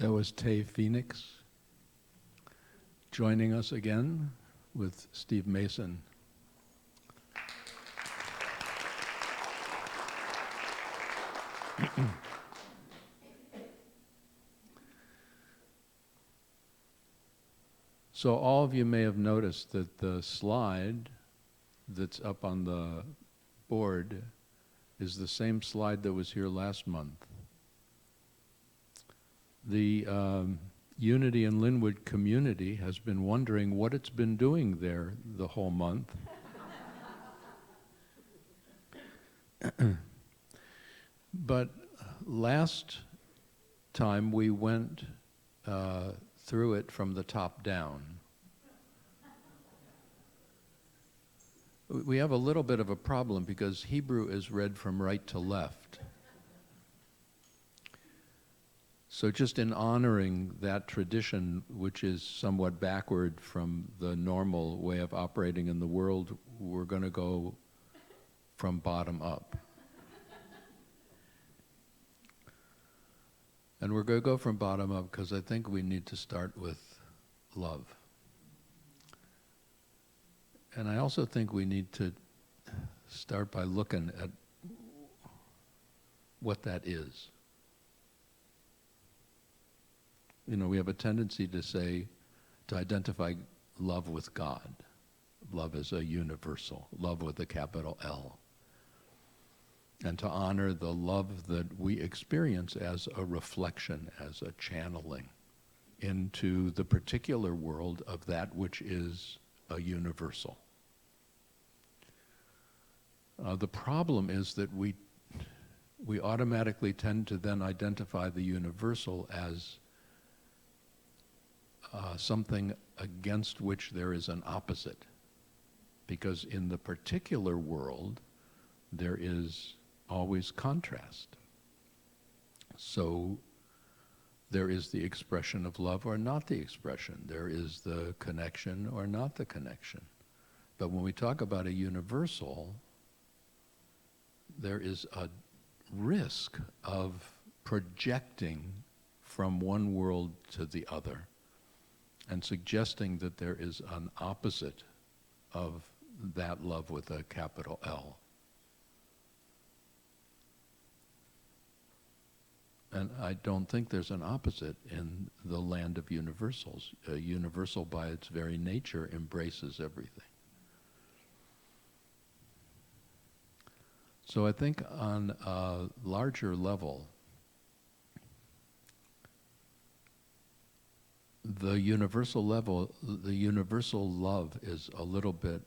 That was Tay Phoenix joining us again with Steve Mason. So all of you may have noticed that the slide that's up on the board is the same slide that was here last month. The Unity in Lynnwood community has been wondering what it's been doing there the whole month. But last time we went through it from the top down. We have a little bit of a problem because Hebrew is read from right to left. So just in honoring that tradition, which is somewhat backward from the normal way of operating in the world, we're going to go from bottom up. And we're going to go from bottom up because I think we need to start with love. And I also think we need to start by looking at what that is. You know, we have a tendency to say, to identify love with God. Love as a universal, love with a capital L. And to honor the love that we experience as a reflection, as a channeling into the particular world of that which is a universal. The problem is that we automatically tend to then identify the universal as something against which there is an opposite. Because in the particular world, there is always contrast. So there is the expression of love or not the expression. There is the connection or not the connection. But when we talk about a universal, there is a risk of projecting from one world to the other and suggesting that there is an opposite of that love with a capital L. And I don't think there's an opposite in the land of universals. A universal by its very nature embraces everything. So I think on a larger level, the universal love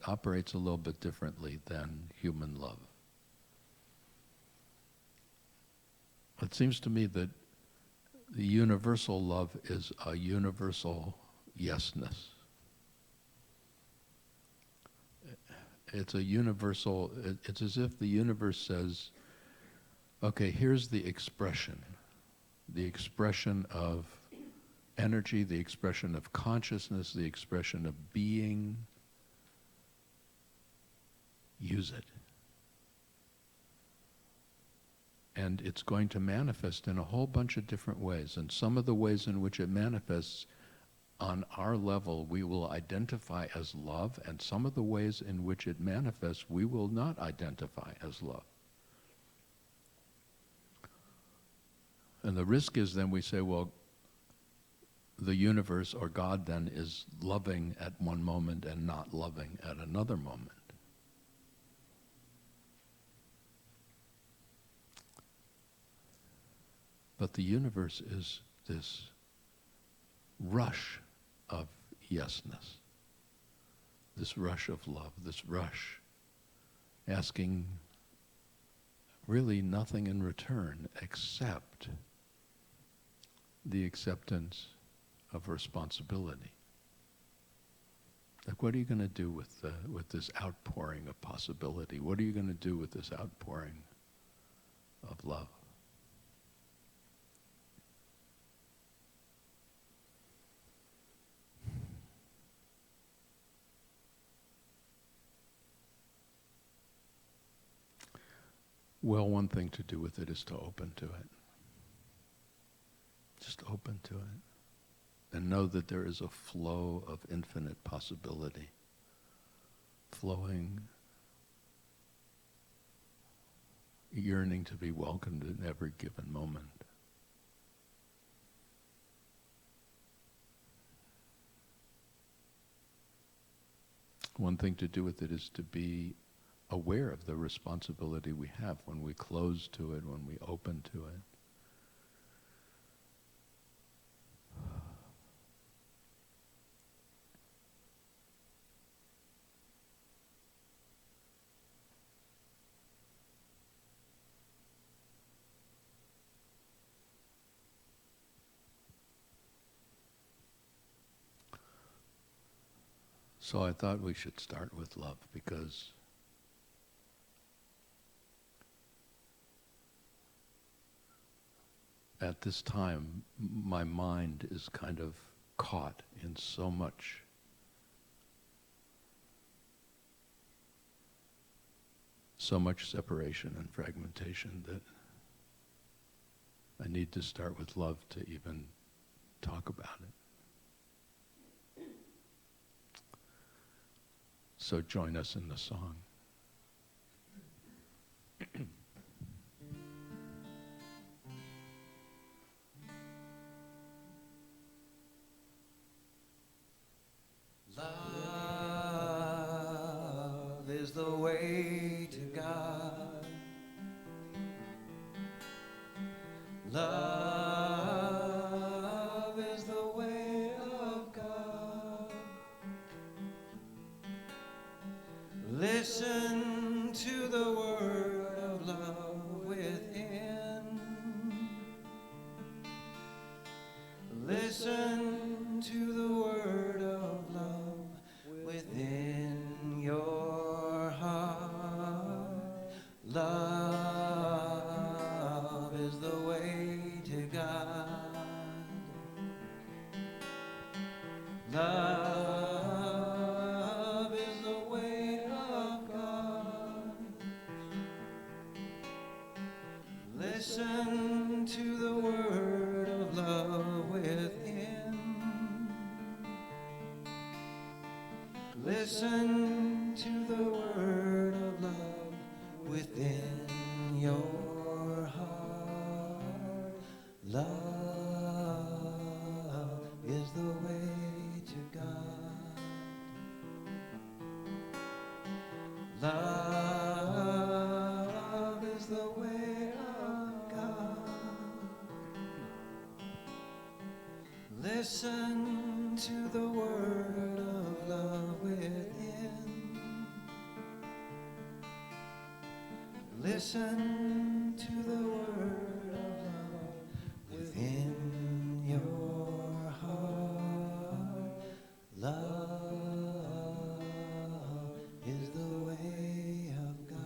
operates a little bit differently than human love. It seems to me that the universal love is a universal yesness. It's as if the universe says, okay, here's the expression of energy, the expression of consciousness, the expression of being. Use it. And it's going to manifest in a whole bunch of different ways. And some of the ways in which it manifests on our level we will identify as love, and some of the ways in which it manifests we will not identify as love. And the risk is then we say, well, the universe or God then is loving at one moment and not loving at another moment. But the universe is this rush of yesness, this rush of love, this rush asking really nothing in return except the acceptance of responsibility. Like, what are you going to do with this outpouring of possibility? What are you going to do with this outpouring of love? Well, one thing to do with it is to open to it. Just open to it. And know that there is a flow of infinite possibility flowing, yearning to be welcomed in every given moment. One thing to do with it is to be aware of the responsibility we have when we close to it, when we open to it. So I thought we should start with love, because at this time my mind is kind of caught in so much separation and fragmentation that I need to start with love to even talk about it. So join us in the song. Love is the way to God. Love is the way of God. Listen to the word of love within. Listen to the word of love within your heart. Love is the way to God. Love is the way of God. Listen to the word of love within. Listen to the word of love within your heart. Love is the way to God. Love is the way of God. Listen to the word of love within. Listen to the word of love within your heart. Love is the way of God.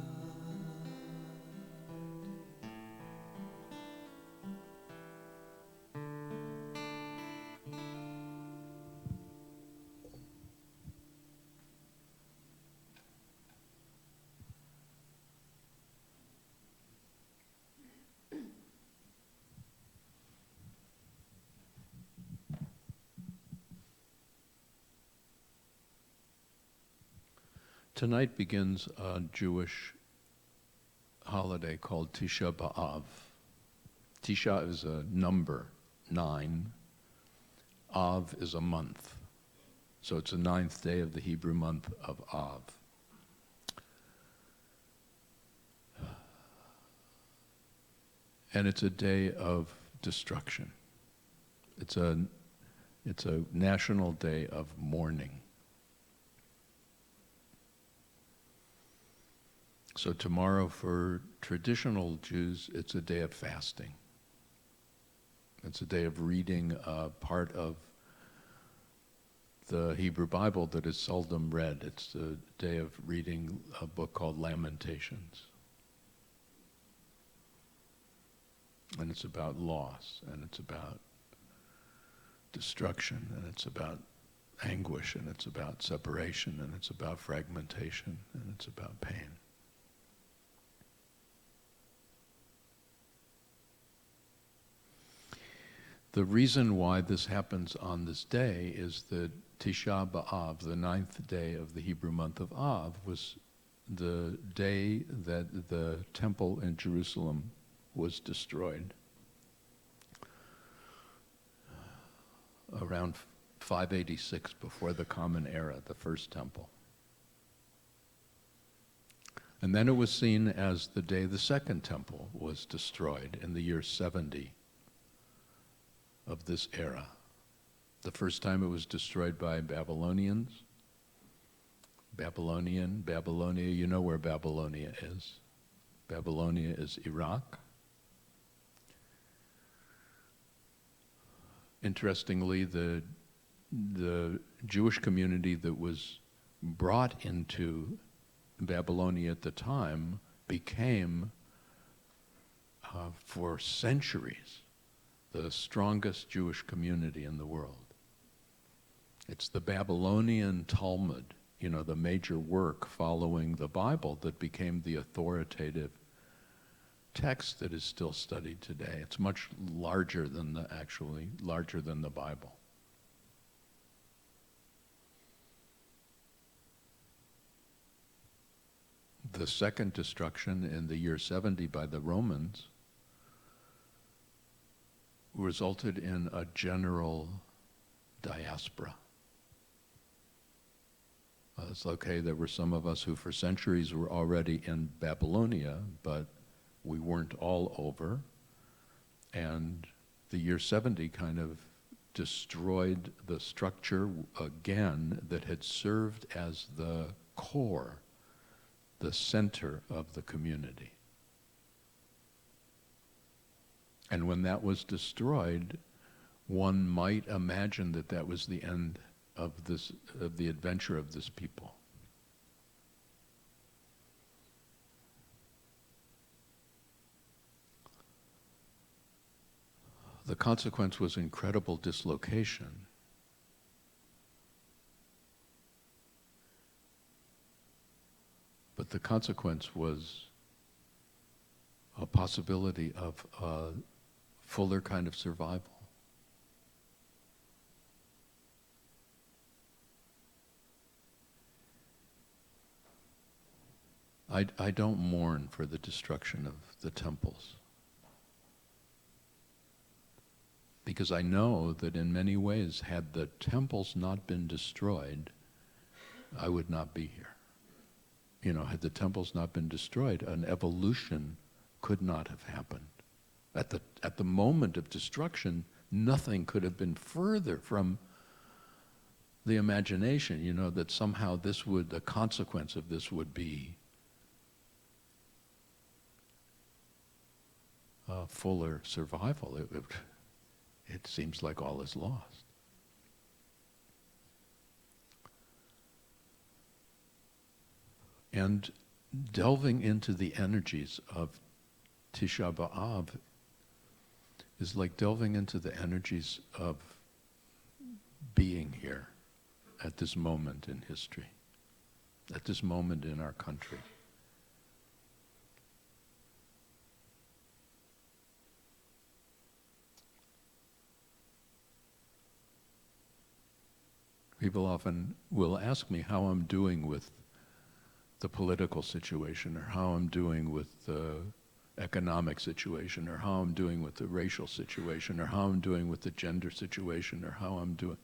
Tonight begins a Jewish holiday called Tisha B'Av. Tisha is a number, 9. Av is a month. So it's the 9th day of the Hebrew month of Av. And it's a day of destruction. It's a national day of mourning. So tomorrow for traditional Jews, it's a day of fasting. It's a day of reading a part of the Hebrew Bible that is seldom read. It's the day of reading a book called Lamentations. And it's about loss, and it's about destruction, and it's about anguish, and it's about separation, and it's about fragmentation, and it's about pain. The reason why this happens on this day is that Tisha B'Av, the 9th day of the Hebrew month of Av, was the day that the temple in Jerusalem was destroyed. Around 586 before the Common Era, the first temple. And then it was seen as the day the second temple was destroyed in the year 70 of this era. The first time it was destroyed by Babylonians. Babylonia, you know where Babylonia is. Babylonia is Iraq. Interestingly, the Jewish community that was brought into Babylonia at the time became, for centuries, the strongest Jewish community in the world. It's the Babylonian Talmud, you know, the major work following the Bible, that became the authoritative text that is still studied today. It's much larger than larger than the Bible. The second destruction in the year 70 by the Romans resulted in a general diaspora. It's okay, there were some of us who for centuries were already in Babylonia, but we weren't all over. And the year 70 kind of destroyed the structure again that had served as the core, the center of the community. And when that was destroyed, one might imagine that that was the end of the adventure of this people. The consequence was incredible dislocation. But the consequence was a possibility of a fuller kind of survival. I don't mourn for the destruction of the temples, because I know that in many ways, had the temples not been destroyed, I would not be here. You know, had the temples not been destroyed, an evolution could not have happened. At the moment of destruction, nothing could have been further from the imagination, you know, that somehow the consequence of this would be fuller survival. It seems like all is lost. And delving into the energies of Tisha B'Av is like delving into the energies of being here at this moment in history, at this moment in our country. People often will ask me how I'm doing with the political situation, or how I'm doing with the economic situation, or how I'm doing with the racial situation, or how I'm doing with the gender situation, or how I'm doing.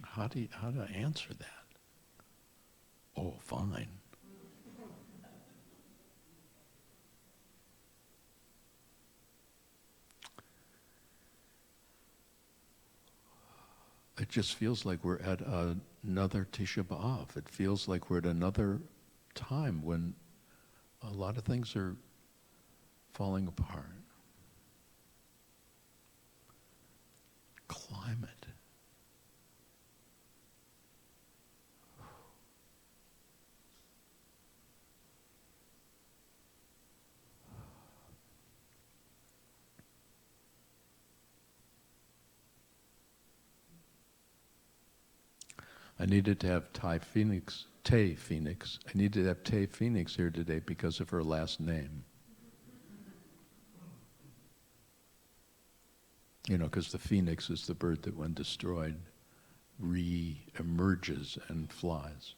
How do I answer that? Oh, fine. It just feels like we're at another Tisha B'Av. It feels like we're at another time when a lot of things are falling apart. Climate. I needed to have Tay Phoenix. I needed to have Tay Phoenix here today because of her last name. You know, because the phoenix is the bird that, when destroyed, re-emerges and flies.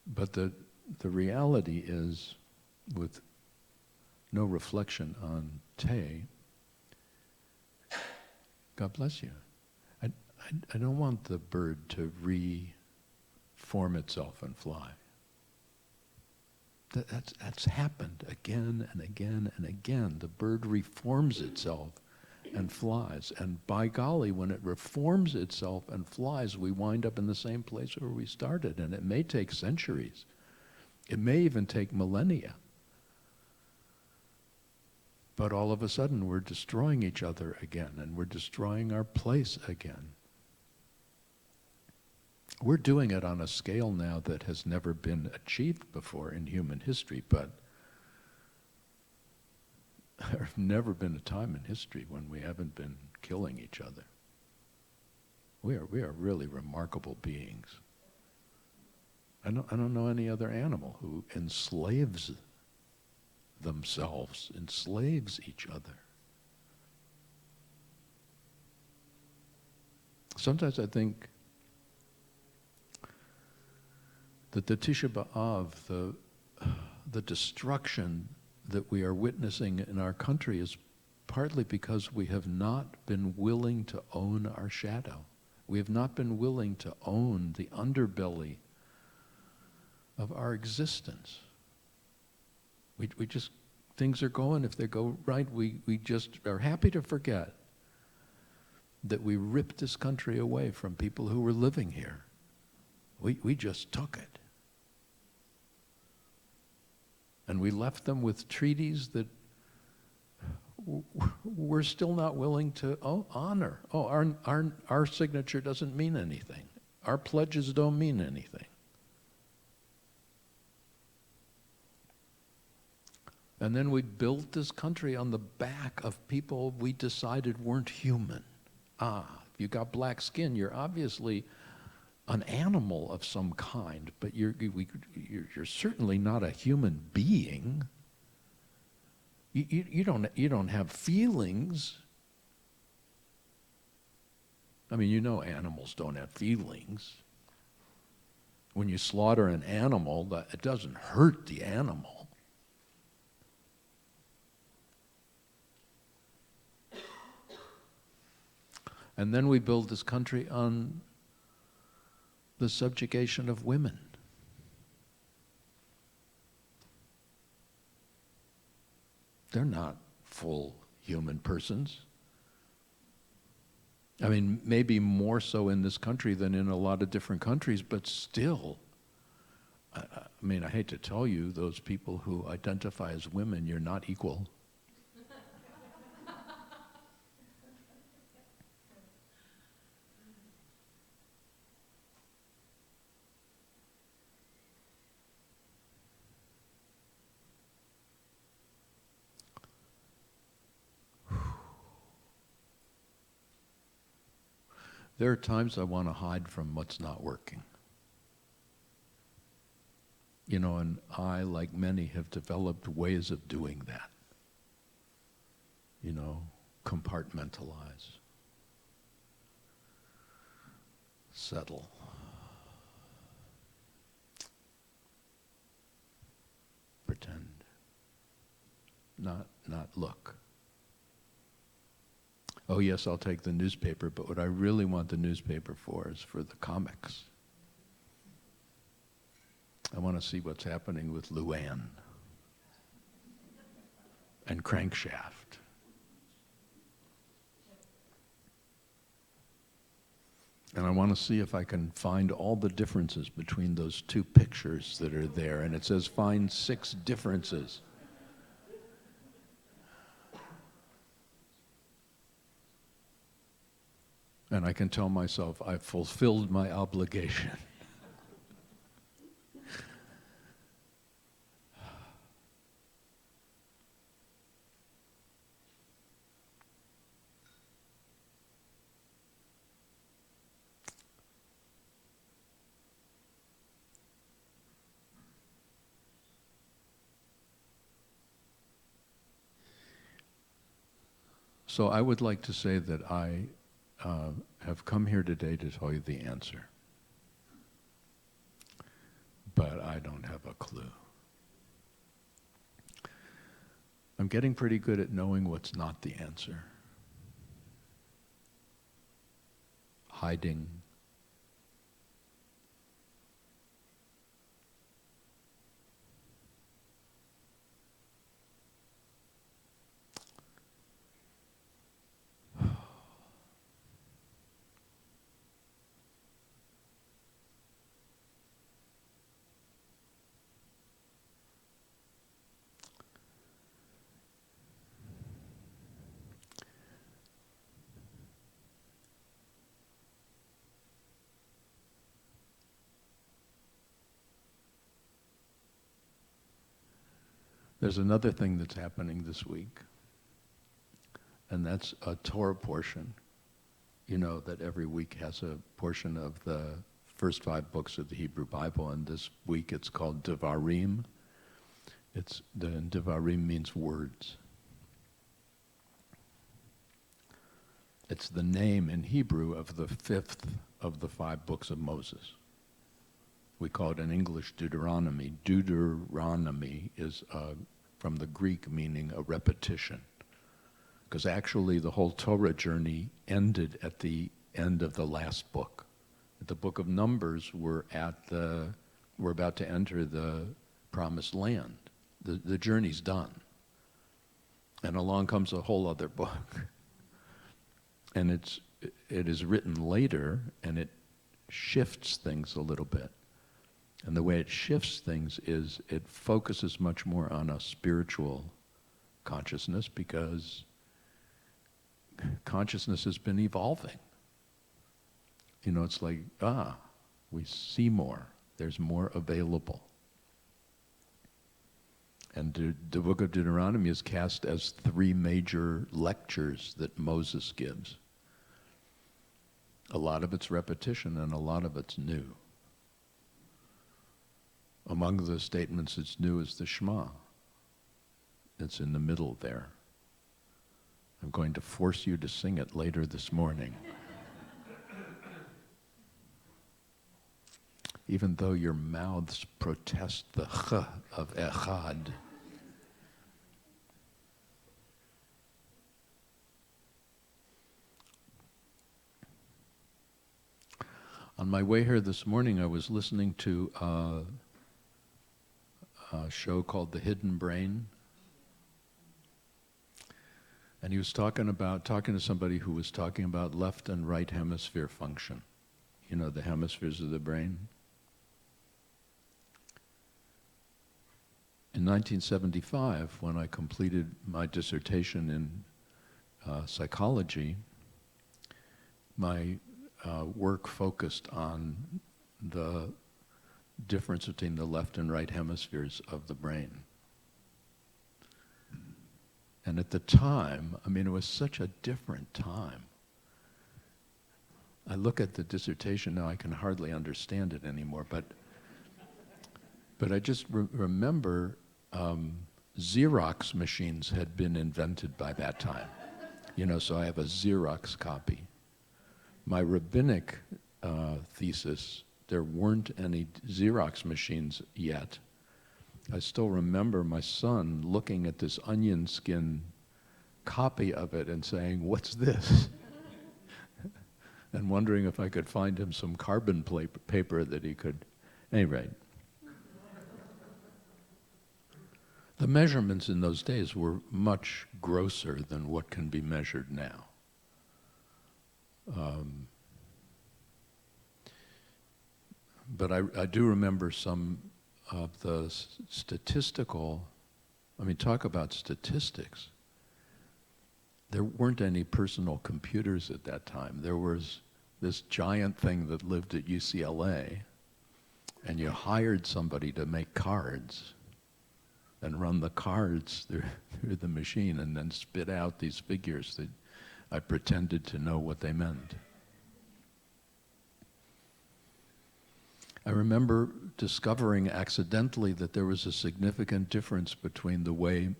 But the reality is, with no reflection on Tay, God bless you, I don't want the bird to reform itself and fly. That's happened again and again and again. The bird reforms itself and flies. And by golly, when it reforms itself and flies, we wind up in the same place where we started. And it may take centuries. It may even take millennia. But all of a sudden, we're destroying each other again, and we're destroying our place again. We're doing it on a scale now that has never been achieved before in human history, but there's never been a time in history when we haven't been killing each other. We are really remarkable beings. I don't know any other animal who enslaves themselves, enslaves each other. Sometimes I think that the Tisha B'Av, the destruction that we are witnessing in our country, is partly because we have not been willing to own our shadow. We have not been willing to own the underbelly of our existence. We just, things are going, if they go right, we just are happy to forget that we ripped this country away from people who were living here. We just took it. And we left them with treaties that we're still not willing to honor. Our signature doesn't mean anything. Our pledges don't mean anything. And then we built this country on the back of people we decided weren't human. If you got black skin, you're obviously an animal of some kind, but you're certainly not a human being. You don't have feelings. I mean, you know animals don't have feelings. When you slaughter an animal, it doesn't hurt the animal. And then we build this country on the subjugation of women. They're not full human persons. I mean, maybe more so in this country than in a lot of different countries, but still, I mean, I hate to tell you, those people who identify as women, you're not equal. There are times I want to hide from what's not working. You know, and I, like many, have developed ways of doing that. You know, compartmentalize, settle, pretend, not look. Oh yes, I'll take the newspaper, but what I really want the newspaper for is for the comics. I want to see what's happening with Luann and Crankshaft. And I want to see if I can find all the differences between those two pictures that are there. And it says find 6 differences. And I can tell myself I've fulfilled my obligation. So I would like to say that I have come here today to tell you the answer. But I don't have a clue. I'm getting pretty good at knowing what's not the answer. Hiding. There's another thing that's happening this week, and that's a Torah portion. You know that every week has a portion of the first 5 books of the Hebrew Bible, and this week it's called Devarim. Devarim means words. It's the name in Hebrew of the 5th of the 5 books of Moses. We call it in English Deuteronomy. Deuteronomy is from the Greek meaning a repetition. Because actually the whole Torah journey ended at the end of the last book. At the book of Numbers, we're about to enter the promised land. The journey's done. And along comes a whole other book. And it is written later, and it shifts things a little bit. And the way it shifts things is it focuses much more on a spiritual consciousness, because consciousness has been evolving. You know, it's like, we see more. There's more available. And the book of Deuteronomy is cast as 3 major lectures that Moses gives. A lot of it's repetition and a lot of it's new. Among the statements that's new is the Shema. It's in the middle there. I'm going to force you to sing it later this morning. Even though your mouths protest the ch of echad. On my way here this morning, I was listening to a show called The Hidden Brain. And he was talking to somebody who was talking about left and right hemisphere function. You know, the hemispheres of the brain. In 1975, when I completed my dissertation in psychology, my work focused on the difference between the left and right hemispheres of the brain. And at the time, I mean, it was such a different time. I look at the dissertation now, I can hardly understand it anymore, but I just remember Xerox machines had been invented by that time. You know, so I have a Xerox copy. My rabbinic thesis, there weren't any Xerox machines yet. I still remember my son looking at this onion skin copy of it and saying, "What's this?" and wondering if I could find him some carbon paper that he could. Anyway, the measurements in those days were much grosser than what can be measured now. But I do remember some of the statistical, I mean, talk about statistics. There weren't any personal computers at that time. There was this giant thing that lived at UCLA, and you hired somebody to make cards and run the cards through the machine and then spit out these figures that I pretended to know what they meant. I remember discovering accidentally that there was a significant difference between the way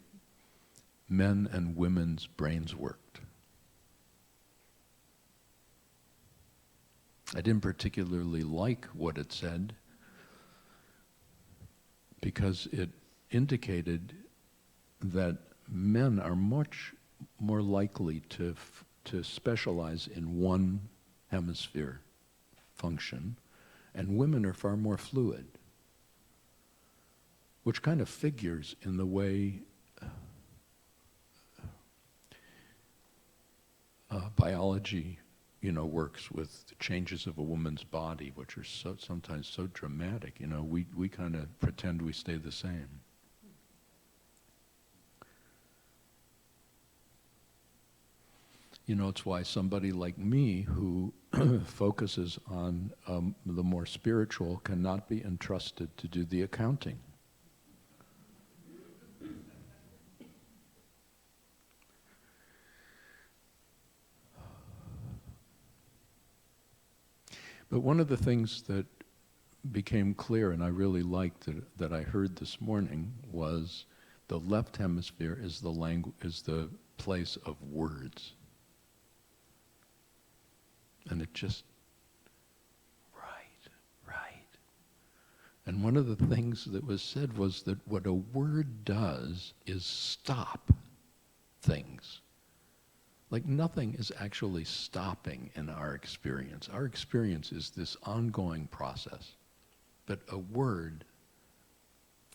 men and women's brains worked. I didn't particularly like what it said because it indicated that men are much more likely to specialize in one hemisphere function, and women are far more fluid, which kind of figures in the way biology, works with the changes of a woman's body, which are sometimes so dramatic. We kind of pretend we stay the same. It's why somebody like me who focuses on the more spiritual cannot be entrusted to do the accounting. But one of the things that became clear, and I really liked that I heard this morning, was the left hemisphere is the place of words. And it just, right. And one of the things that was said was that what a word does is stop things. Like nothing is actually stopping in our experience. Our experience is this ongoing process. But a word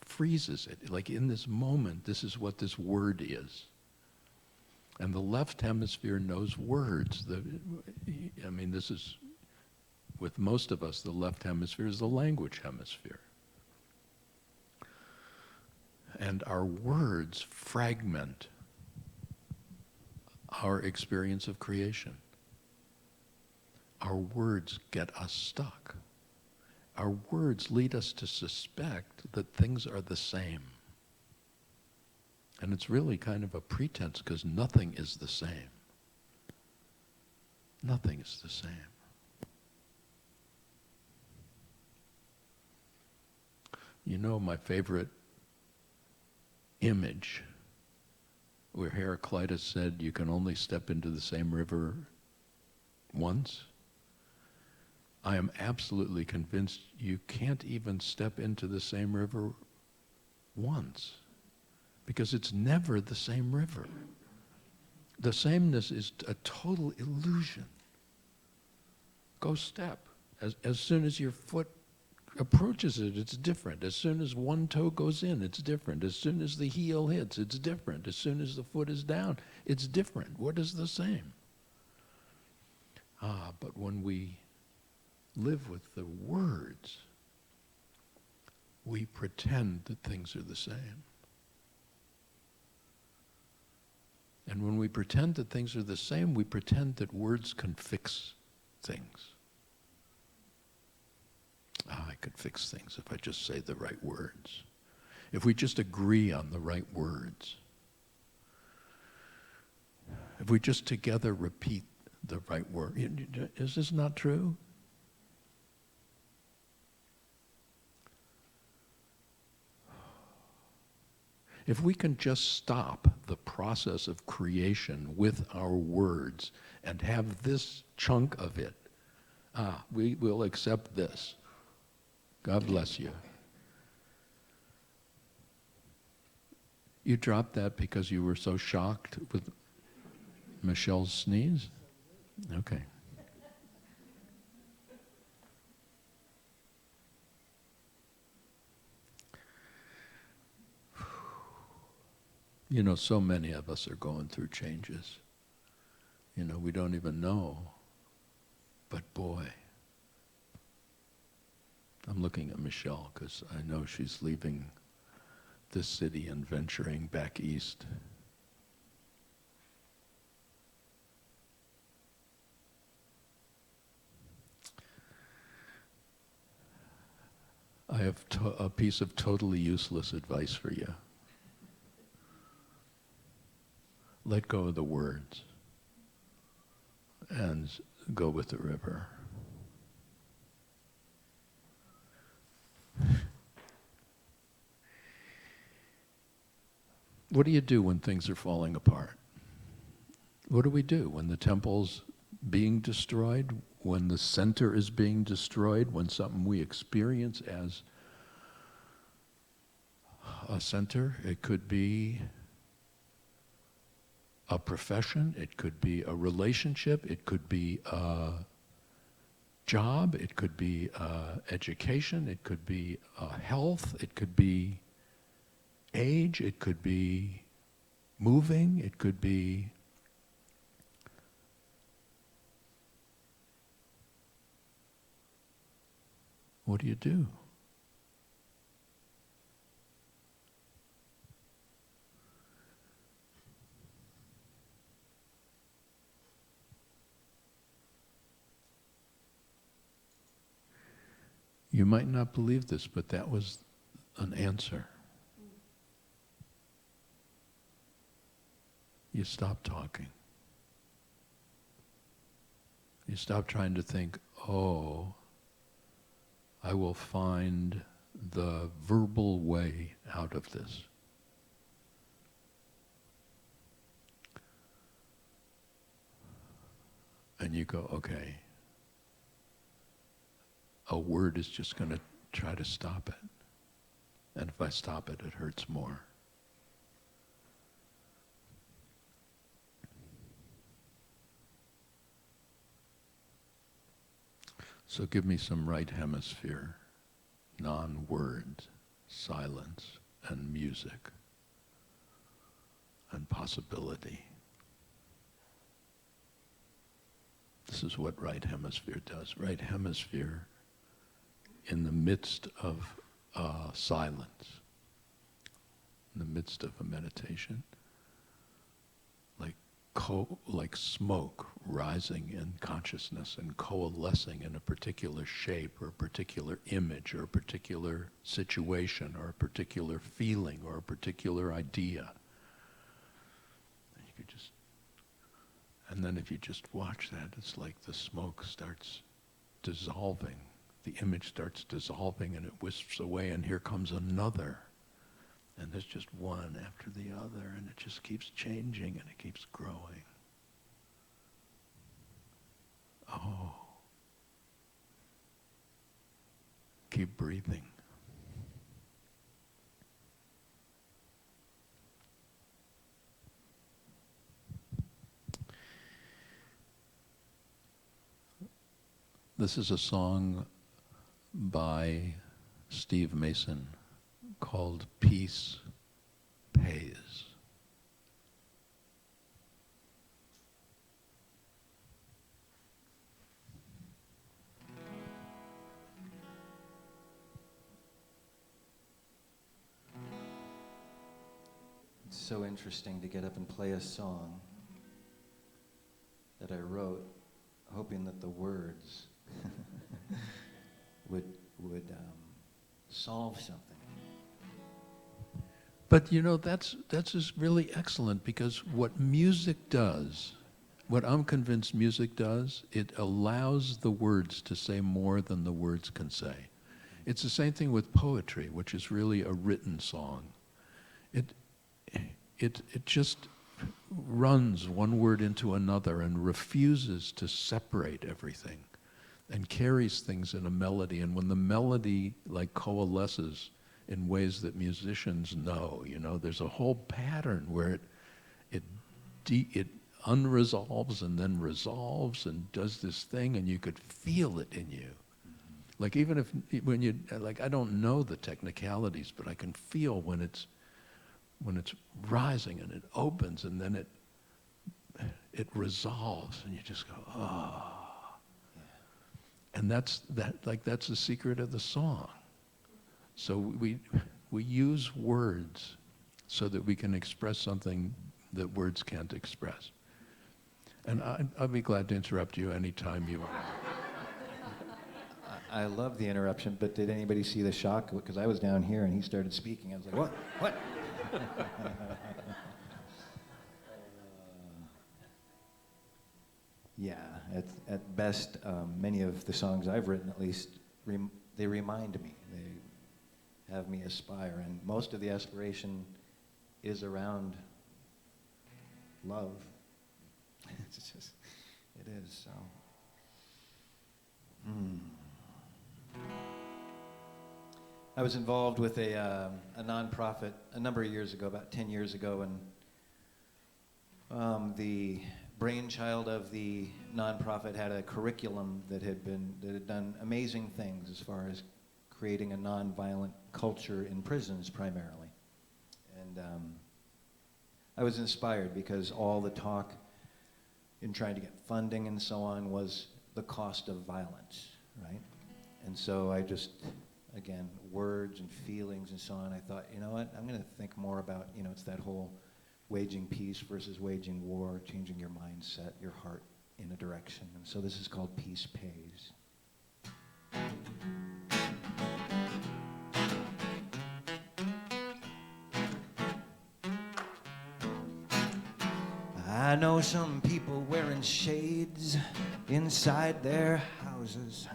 freezes it. Like in this moment, this is what this word is. And the left hemisphere knows words. This is, with most of us, the left hemisphere is the language hemisphere. And our words fragment our experience of creation. Our words get us stuck. Our words lead us to suspect that things are the same. And it's really kind of a pretense because nothing is the same. Nothing is the same. My favorite image where Heraclitus said you can only step into the same river once. I am absolutely convinced you can't even step into the same river once, because it's never the same river. The sameness is a total illusion. Go step. As soon as your foot approaches it, it's different. As soon as one toe goes in, it's different. As soon as the heel hits, it's different. As soon as the foot is down, it's different. What is the same? But when we live with the words, we pretend that things are the same. And when we pretend that things are the same, we pretend that words can fix things. I could fix things if I just say the right words. If we just agree on the right words. If we just together repeat the right word. Is this not true? If we can just stop the process of creation with our words and have this chunk of it, we will accept this. God bless you. You dropped that because you were so shocked with Michelle's sneeze? Okay. So many of us are going through changes. We don't even know. But boy, I'm looking at Michelle because I know she's leaving this city and venturing back east. I have a piece of totally useless advice for you. Let go of the words and go with the river. What do you do when things are falling apart? What do we do when the temple's being destroyed? when the center is being destroyed, when something we experience as a center, it could be a profession, it could be a relationship, it could be a job, it could be education, it could be health, it could be age, it could be moving, it could be what do you do? You might not believe this, but that was an answer. You stop talking. You stop trying to think, oh, I will find the verbal way out of this. And you go, okay, a word is just going to try to stop it. And if I stop it, it hurts more. So give me some right hemisphere, non-words, silence, and music, and possibility. This is what right hemisphere does. Right hemisphere, in the midst of silence, in the midst of a meditation, like smoke rising in consciousness and coalescing in a particular shape or a particular image or a particular situation or a particular feeling or a particular idea. And you could just, and then if you just watch that, it's like the smoke starts dissolving. The image starts dissolving and it wisps away, and here comes another. And there's just one after the other, and it just keeps changing and it keeps growing. Oh. Keep breathing. This is a song by Steve Mason called Peace Pays. It's so interesting to get up and play a song that I wrote, hoping that the words would solve something. But you know, that's just really excellent, because what music does, what I'm convinced music does, it allows the words to say more than the words can say. It's the same thing with poetry, which is really a written song. It just runs one word into another and refuses to separate everything and carries things in a melody. And when the melody like coalesces in ways that musicians know, you know, there's a whole pattern where it unresolves and then resolves and does this thing, and you could feel it in you. Like even when you, like, I don't know the technicalities, but I can feel when it's rising and it opens and then it resolves, and you just go, oh. Yeah. And that's the secret of the song. So we use words so that we can express something that words can't express. And I'll be glad to interrupt you anytime you want. I love the interruption, but did anybody see the shock? Because I was down here and he started speaking. I was like, what? Yeah, at best, many of the songs I've written, at least, they remind me. They have me aspire, and most of the aspiration is around love. It is, so. I was involved with a nonprofit a number of years ago, about 10 years ago, and the brainchild of the nonprofit had a curriculum that had done amazing things as far as creating a nonviolent culture in prisons primarily. And I was inspired because all the talk in trying to get funding and so on was the cost of violence, right? And so I just, again, words and feelings and so on, I thought, you know what, I'm going to think more about, it's that whole waging peace versus waging war, changing your mindset, your heart in a direction. And so this is called Peace Pays. I know some people wearing shades inside their houses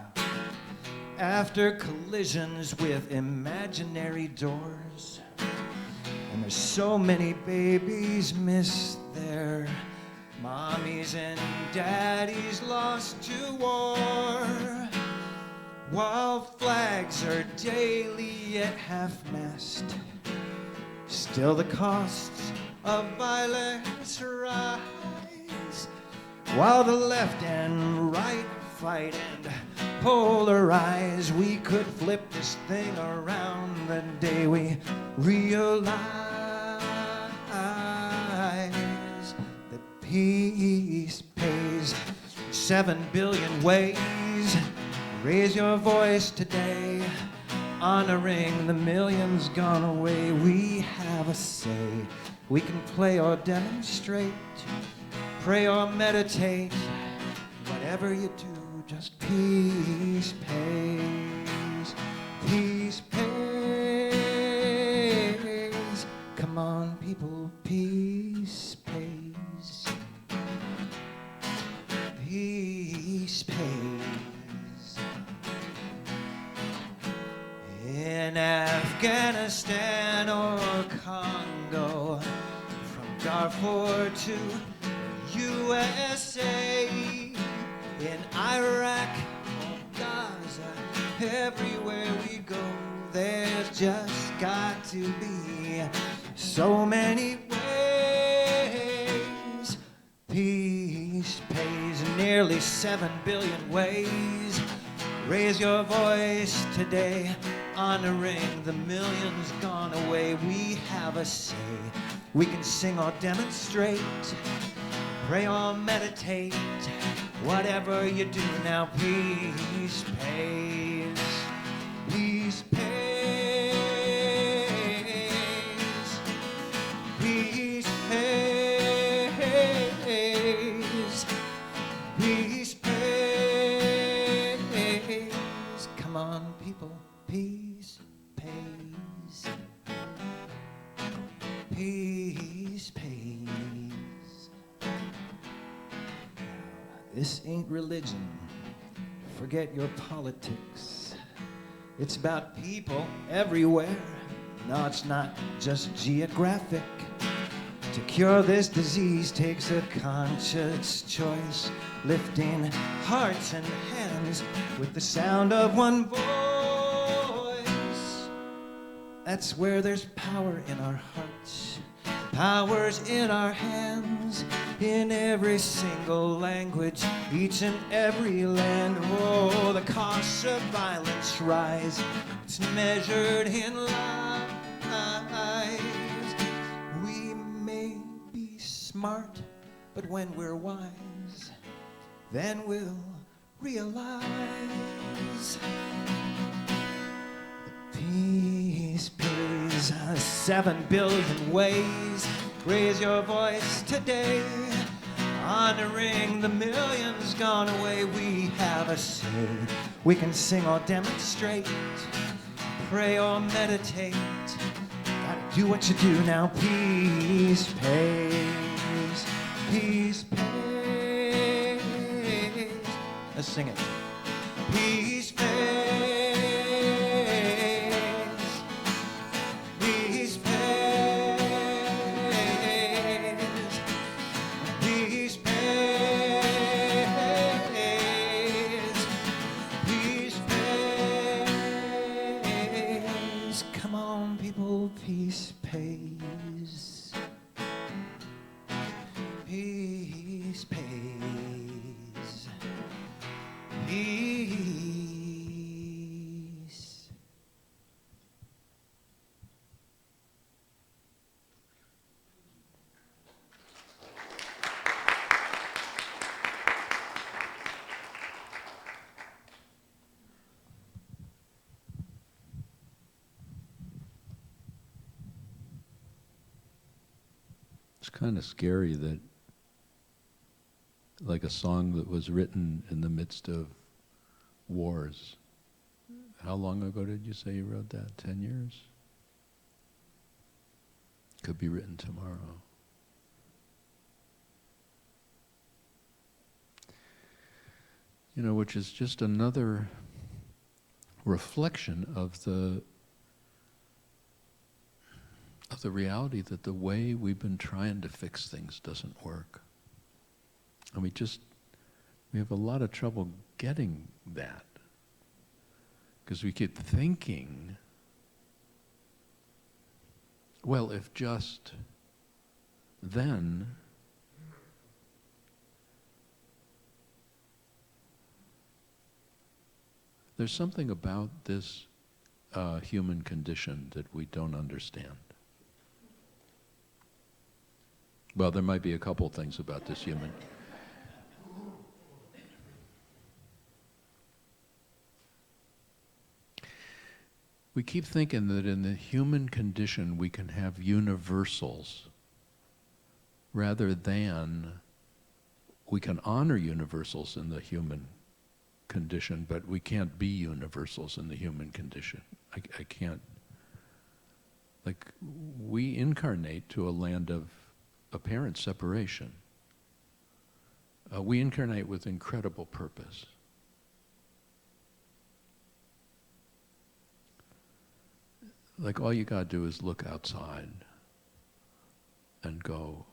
after collisions with imaginary doors. And there's so many babies miss their mommies and daddies lost to war, while flags are daily at half-mast. Still the costs of violence rise, while the left and right fight and polarize. We could flip this thing around the day we realize that peace pays. 7 billion ways. Raise your voice today, honoring the millions gone away. We have a say. We can play or demonstrate, pray or meditate. Whatever you do, just peace pays. Peace pays. Come on, people, peace pays. Peace pays. In Afghanistan or Congo, from Darfur to USA, in Iraq or Gaza, everywhere we go, there's just got to be so many ways. Peace pays. Nearly 7 billion ways. Raise your voice today, honoring the millions gone away. We have a say. We can sing or demonstrate, pray or meditate. Whatever you do now, peace pays. Peace pays. Peace pays. Peace pays. Come on, people, peace pays. Peace pays. This ain't religion. Forget your politics. It's about people everywhere. No, it's not just geographic. To cure this disease takes a conscious choice, lifting hearts and hands with the sound of one voice. That's where there's power in our hearts. Power's in our hands, in every single language, each and every land. Oh, the costs of violence rise. It's measured in lives. We may be smart, but when we're wise, then we'll realize peace pays. 7 billion ways. Raise your voice today, honoring the millions gone away. We have a say. We can sing or demonstrate, pray or meditate. Gotta do what you do now. Peace pays. Peace pays. Let's sing it. Peace pays. Peace It's kind of scary that, like a song that was written in the midst of wars. How long ago did you say you wrote that? 10 years? Could be written tomorrow. You know, which is just another reflection of the reality that the way we've been trying to fix things doesn't work. And we have a lot of trouble getting that. Because we keep thinking, well, if just then, there's something about this human condition that we don't understand. Well, there might be a couple things about this human. We keep thinking that in the human condition we can have universals rather than we can honor universals in the human condition, but we can't be universals in the human condition. I can't. Like, we incarnate to a land of apparent separation. We incarnate with incredible purpose. Like, all you gotta do is look outside and go,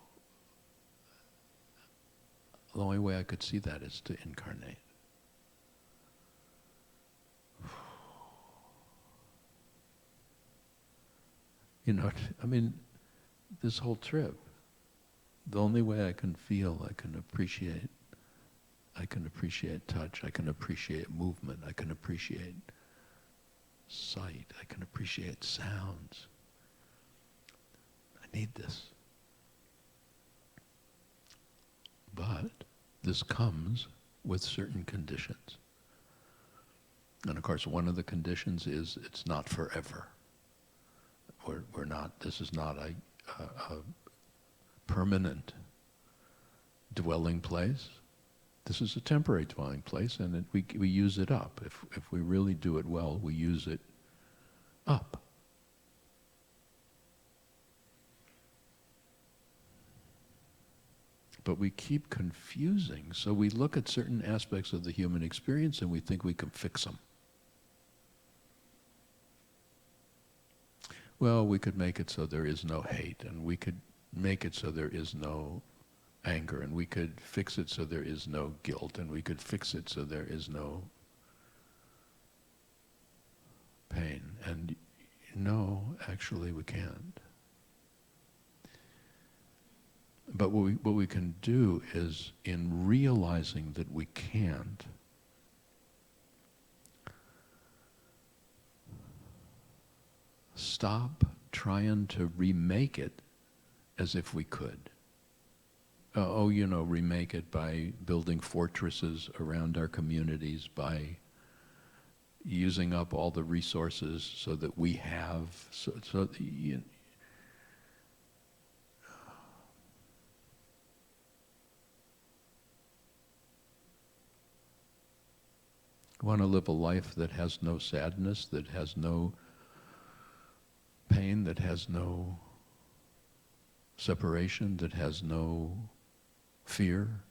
the only way I could see that is to incarnate. You know, I mean, this whole trip, the only way I can feel, I can appreciate touch, I can appreciate movement, I can appreciate sight, I can appreciate sounds. I need this. But this comes with certain conditions. And of course, one of the conditions is it's not forever. We're not, this is not a permanent dwelling place. This is a temporary dwelling place, and we use it up. If we really do it well, we use it up. But we keep confusing, so we look at certain aspects of the human experience and we think we can fix them. Well, we could make it so there is no hate, and we could make it so there is no anger, and we could fix it so there is no guilt, and we could fix it so there is no pain. And no, actually we can't. But what we can do is, in realizing that we can't, stop trying to remake it as if we could. Remake it by building fortresses around our communities, by using up all the resources so that we have, want to live a life that has no sadness, that has no pain, that has no separation, that has no fear.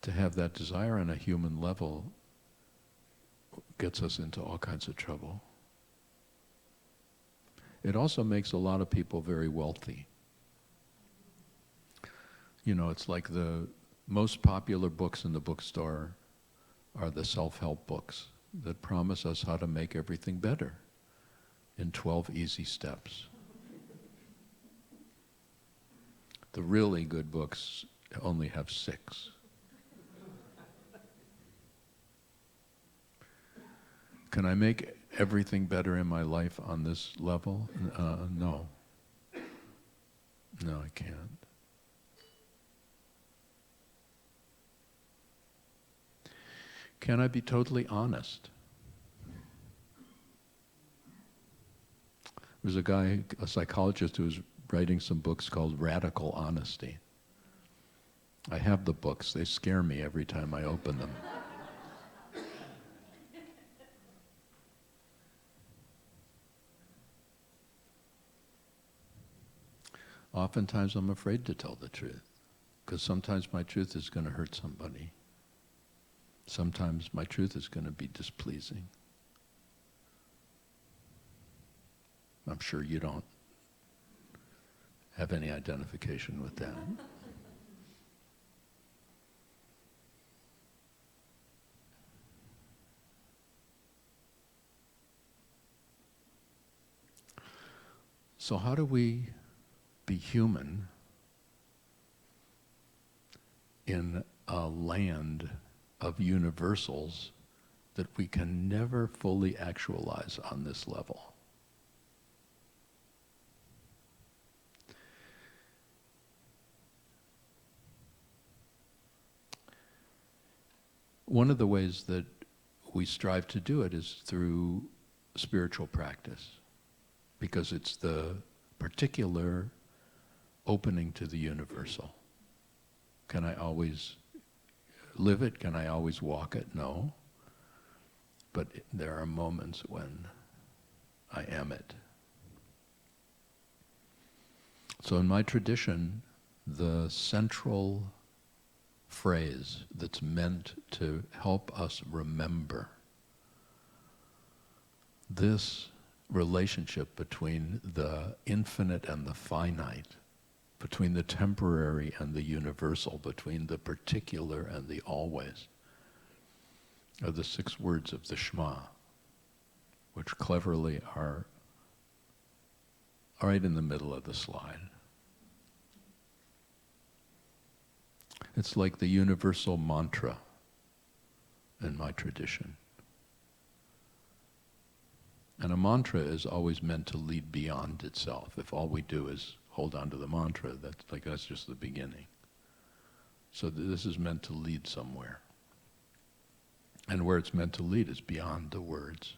To have that desire on a human level gets us into all kinds of trouble. It also makes a lot of people very wealthy. You know, it's like the most popular books in the bookstore are the self-help books that promise us how to make everything better in 12 easy steps. The really good books only have 6. Can I make everything better in my life on this level? No. No, I can't. Can I be totally honest? There's a guy, a psychologist, who was writing some books called Radical Honesty. I have the books. They scare me every time I open them. Oftentimes I'm afraid to tell the truth, because sometimes my truth is going to hurt somebody. Sometimes my truth is going to be displeasing. I'm sure you don't have any identification with that. So how do we be human in a land of universals that we can never fully actualize on this level? One of the ways that we strive to do it is through spiritual practice, because it's the particular opening to the universal. Can I always live it? Can I always walk it? No. But there are moments when I am it. So in my tradition, the central phrase that's meant to help us remember this relationship between the infinite and the finite, between the temporary and the universal, between the particular and the always, are the 6 words of the Shema, which cleverly are right in the middle of the slide. It's like the universal mantra in my tradition. And a mantra is always meant to lead beyond itself. If all we do is hold on to the mantra, that's just the beginning. So this is meant to lead somewhere. And where it's meant to lead is beyond the words.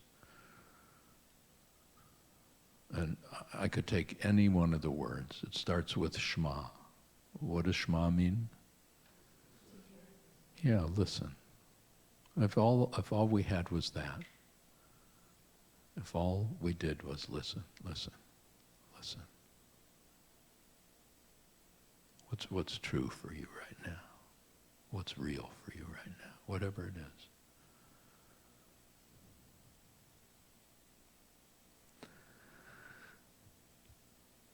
And I could take any one of the words. It starts with Shema. What does Shema mean? Yeah, listen. If all we had was that, if all we did was listen, listen, listen. What's true for you right now? What's real for you right now? Whatever it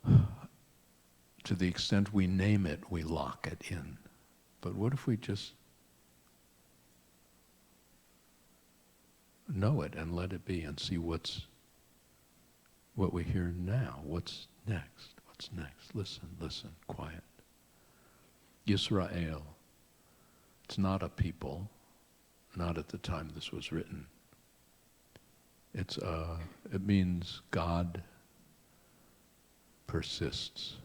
is. To the extent we name it, we lock it in. But what if we just know it and let it be and see what we hear now? What's next? What's next? Listen, listen, quiet. Yisrael. It's not a people, not at the time this was written. It means God persists.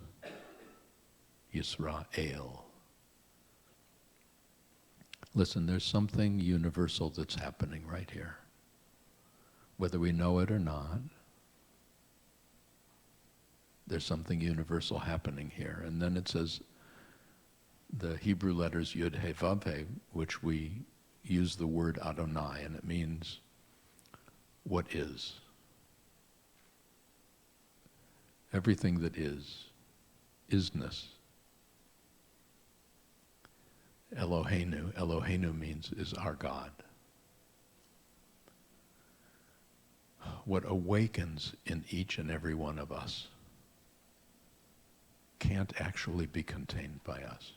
Yisrael. Listen, there's something universal that's happening right here. Whether we know it or not, there's something universal happening here. And then it says the Hebrew letters Yud He Vav He, which we use the word Adonai, and it means what is. Everything that is, isness. Eloheinu. Eloheinu means is our God. What awakens in each and every one of us can't actually be contained by us.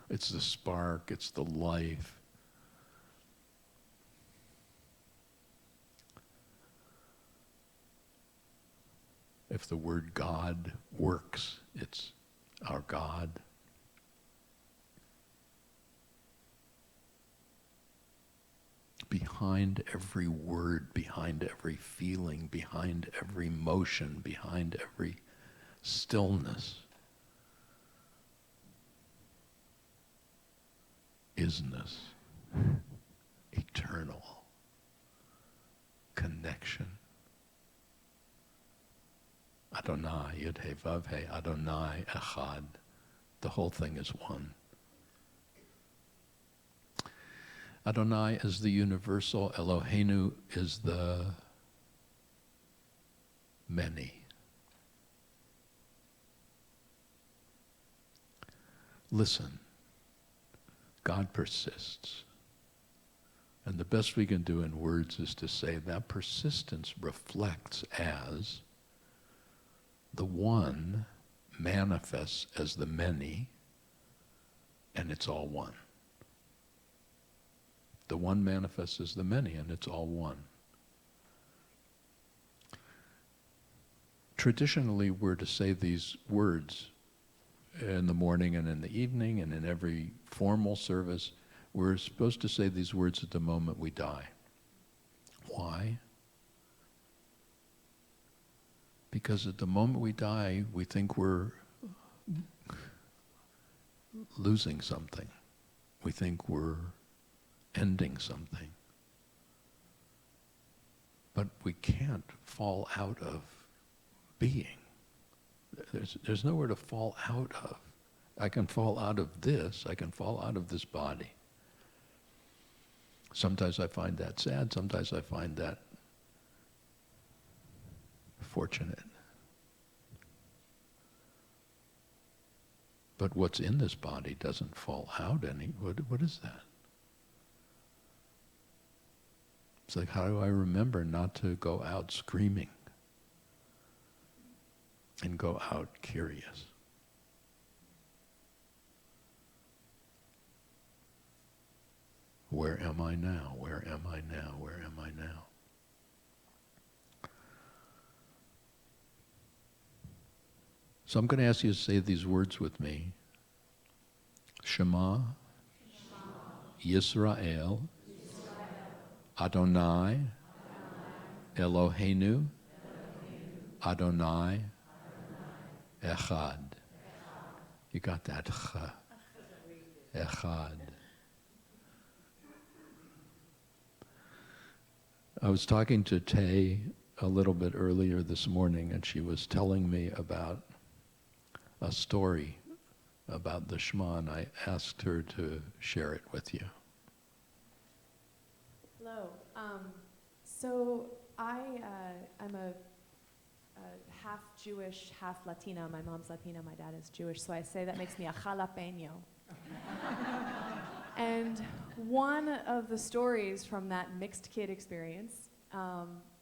It's the spark, it's the life. If the word God works, it's our God. Behind every word, behind every feeling, behind every motion, behind every stillness, isness, eternal, connection. Adonai, Yud He Vav He, Adonai Echad. The whole thing is one. Adonai is the universal, Eloheinu is the many. Listen, God persists. And the best we can do in words is to say that persistence reflects as the one manifests as the many, and it's all one. The one manifests as the many, and it's all one. Traditionally, we're to say these words in the morning and in the evening and in every formal service. We're supposed to say these words at the moment we die. Why? Because at the moment we die, we think we're losing something. We think we're ending something. But we can't fall out of being. There's nowhere to fall out of. I can fall out of this. I can fall out of this body. Sometimes I find that sad. Sometimes I find that fortunate. But what's in this body doesn't fall out any. What is that? It's like, how do I remember not to go out screaming and go out curious? Where am I now? Where am I now? Where am I now? So I'm going to ask you to say these words with me. Shema, Yisrael, Adonai, Eloheinu, Adonai, Echad. You got that? Echad. I was talking to Tay a little bit earlier this morning, and she was telling me about a story about the Shema, and I asked her to share it with you. Hello. So I'm a half Jewish, half Latina. My mom's Latina, my dad is Jewish, so I say that makes me a jalapeño. And one of the stories from that mixed kid experience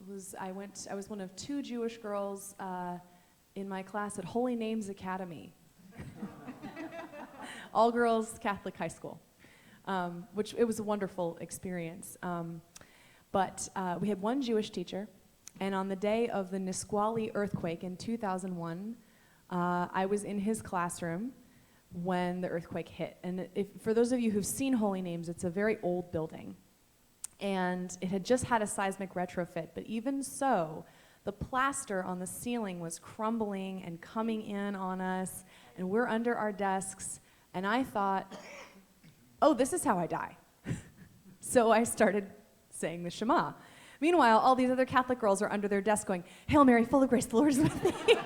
was I was one of two Jewish girls in my class at Holy Names Academy. All girls Catholic high school, which it was a wonderful experience. But we had one Jewish teacher, and on the day of the Nisqually earthquake in 2001, I was in his classroom when the earthquake hit. And for those of you who've seen Holy Names, it's a very old building. And it had just had a seismic retrofit, but even so, the plaster on the ceiling was crumbling and coming in on us, and we're under our desks, and I thought, oh, this is how I die. So I started saying the Shema. Meanwhile, all these other Catholic girls are under their desks going, Hail Mary, full of grace, the Lord is with thee.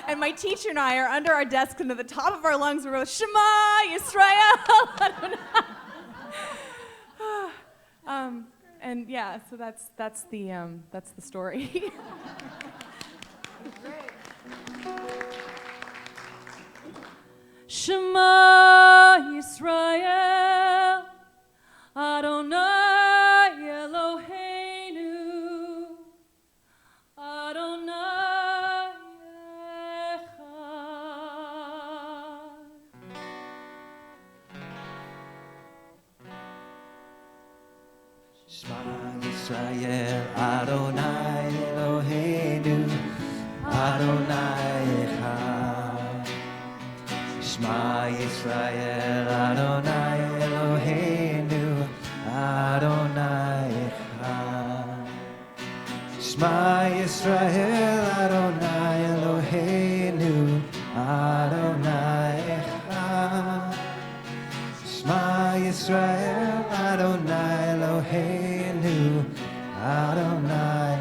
And my teacher and I are under our desks, and at the top of our lungs, we're going, Shema, Yisrael. And yeah, so that's the story. Shema Yisrael, Adonai Eloheinu, Adonai Echad. Shema Yisrael, Adonai Eloheinu, Adonai Echad. Shema Yisrael, Adonai Eloheinu, Adonai Echad. Shema Yisrael, Adonai Eloheinu, Adonai Echad. Shema Yisrael, Adonai Eloheinu, Adonai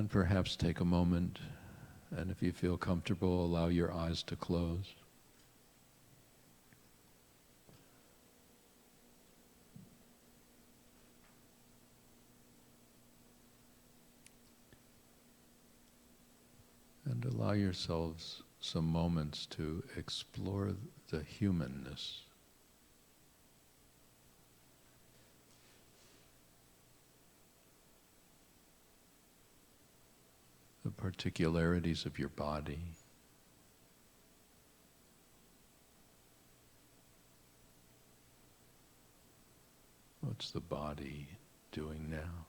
And perhaps take a moment, and if you feel comfortable, allow your eyes to close. And allow yourselves some moments to explore the humanness. The particularities of your body. What's the body doing now?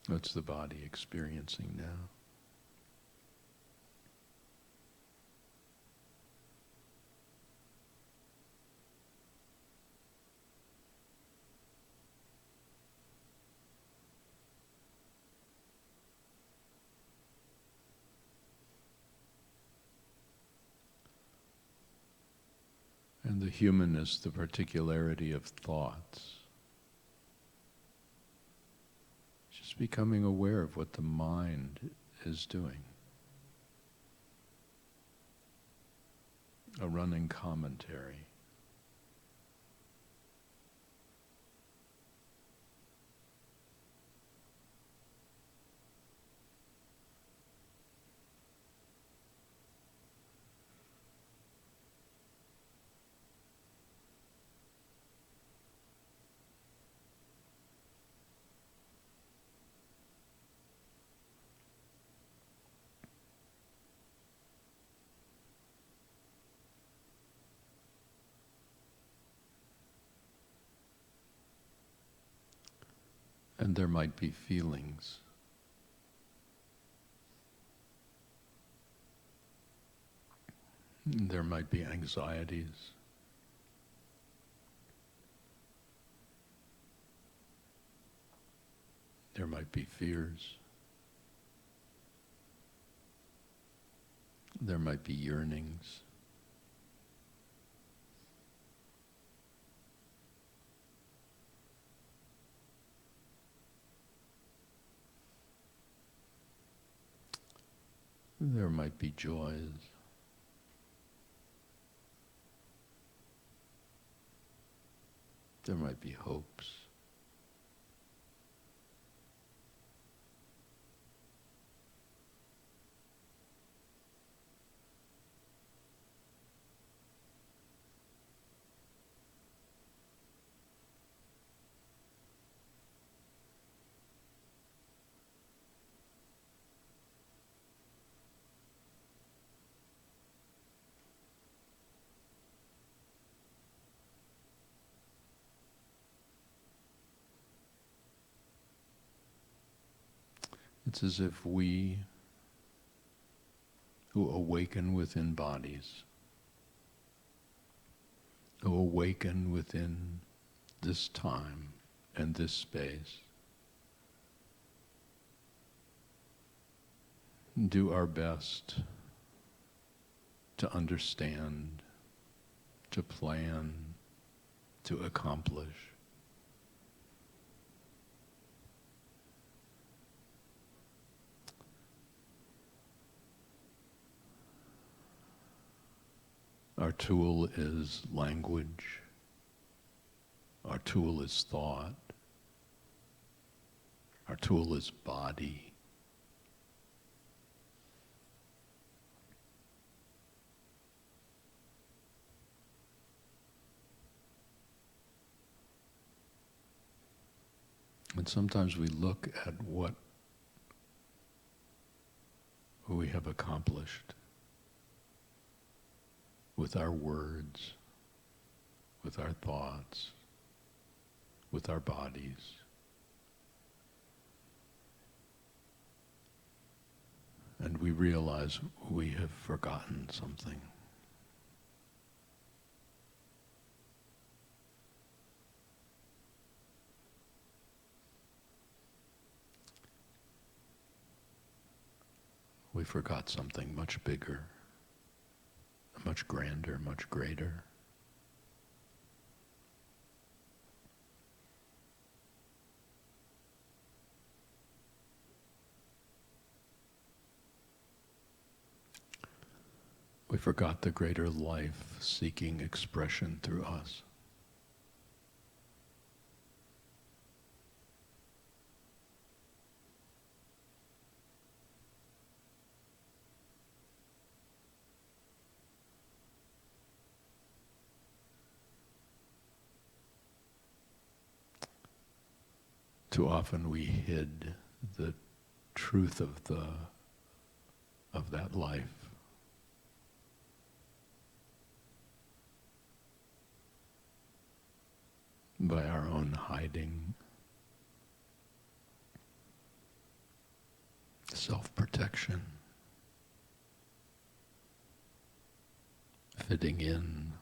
What's the body experiencing now? And the humanness, the particularity of thoughts. Just becoming aware of what the mind is doing. A running commentary. And there might be feelings. There might be anxieties. There might be fears. There might be yearnings. There might be joys. There might be hopes. It's as if we, who awaken within bodies, who awaken within this time and this space, do our best to understand, to plan, to accomplish. Our tool is language. Our tool is thought. Our tool is body. And sometimes we look at what we have accomplished with our words, with our thoughts, with our bodies. And we realize we have forgotten something. We forgot something much bigger, much grander, much greater. We forgot the greater life seeking expression through us. Too often we hid the truth of that life. By our own hiding, self-protection, fitting in.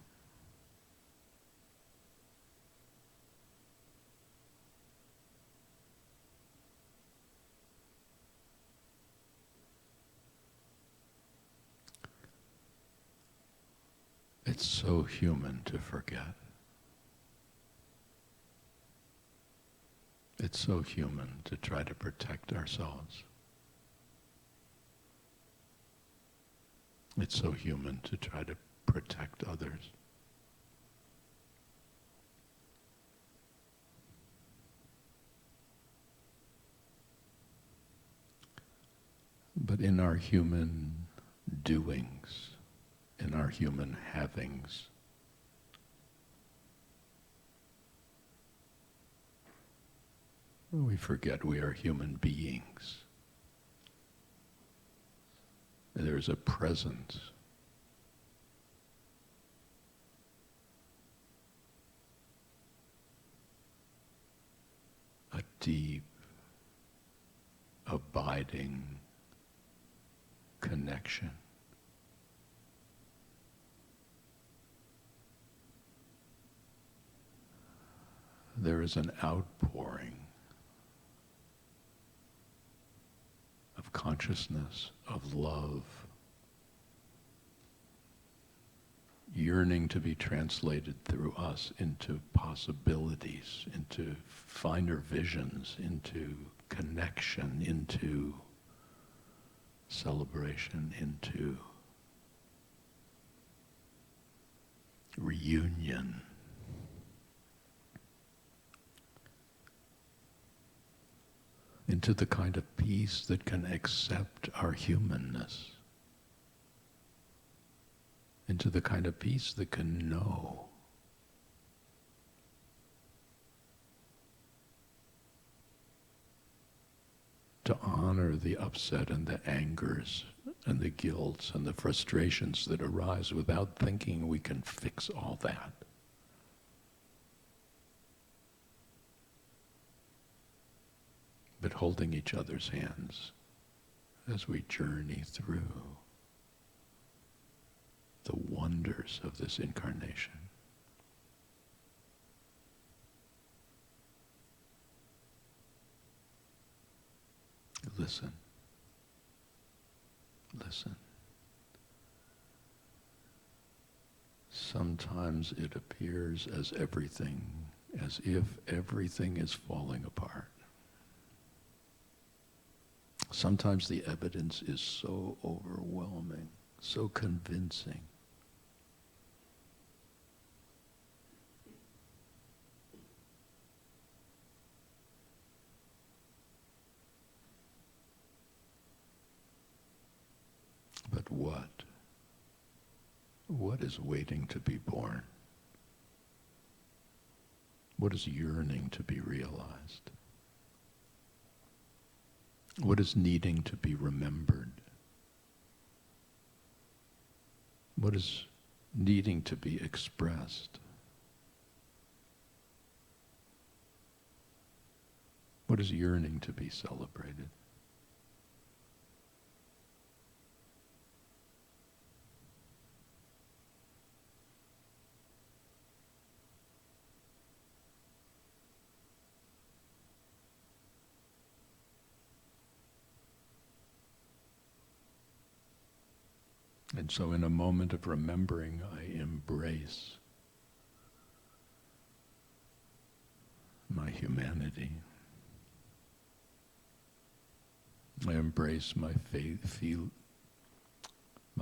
It's so human to forget. It's so human to try to protect ourselves. It's so human to try to protect others. But in our human doings, in our human havings, we forget we are human beings. There's a presence. A deep, abiding connection. There is an outpouring of consciousness, of love, yearning to be translated through us into possibilities, into finer visions, into connection, into celebration, into reunion. Into the kind of peace that can accept our humanness. Into the kind of peace that can know. To honor the upset and the angers and the guilts and the frustrations that arise without thinking we can fix all that. But holding each other's hands as we journey through the wonders of this incarnation. Listen. Listen. Sometimes it appears as if everything is falling apart. Sometimes the evidence is so overwhelming, so convincing. But what? What is waiting to be born? What is yearning to be realized? What is needing to be remembered? What is needing to be expressed? What is yearning to be celebrated? And so in a moment of remembering, I embrace my humanity. I embrace my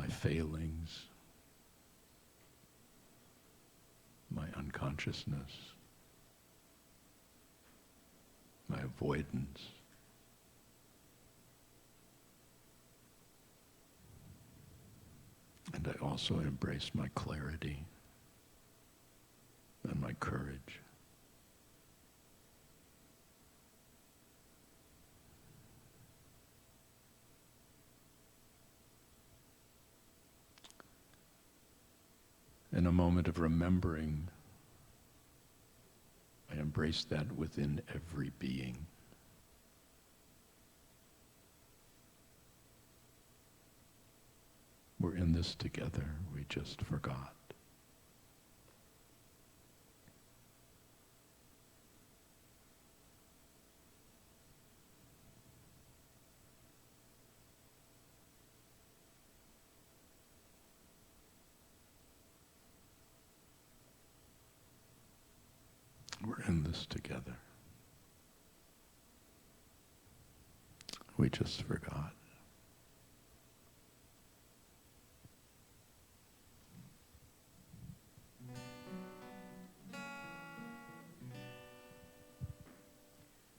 failings, consciousness, my avoidance. And I also embrace my clarity and my courage. In a moment of remembering, I embrace that within every being. We're in this together, we just forgot. We're in this together. We just forgot.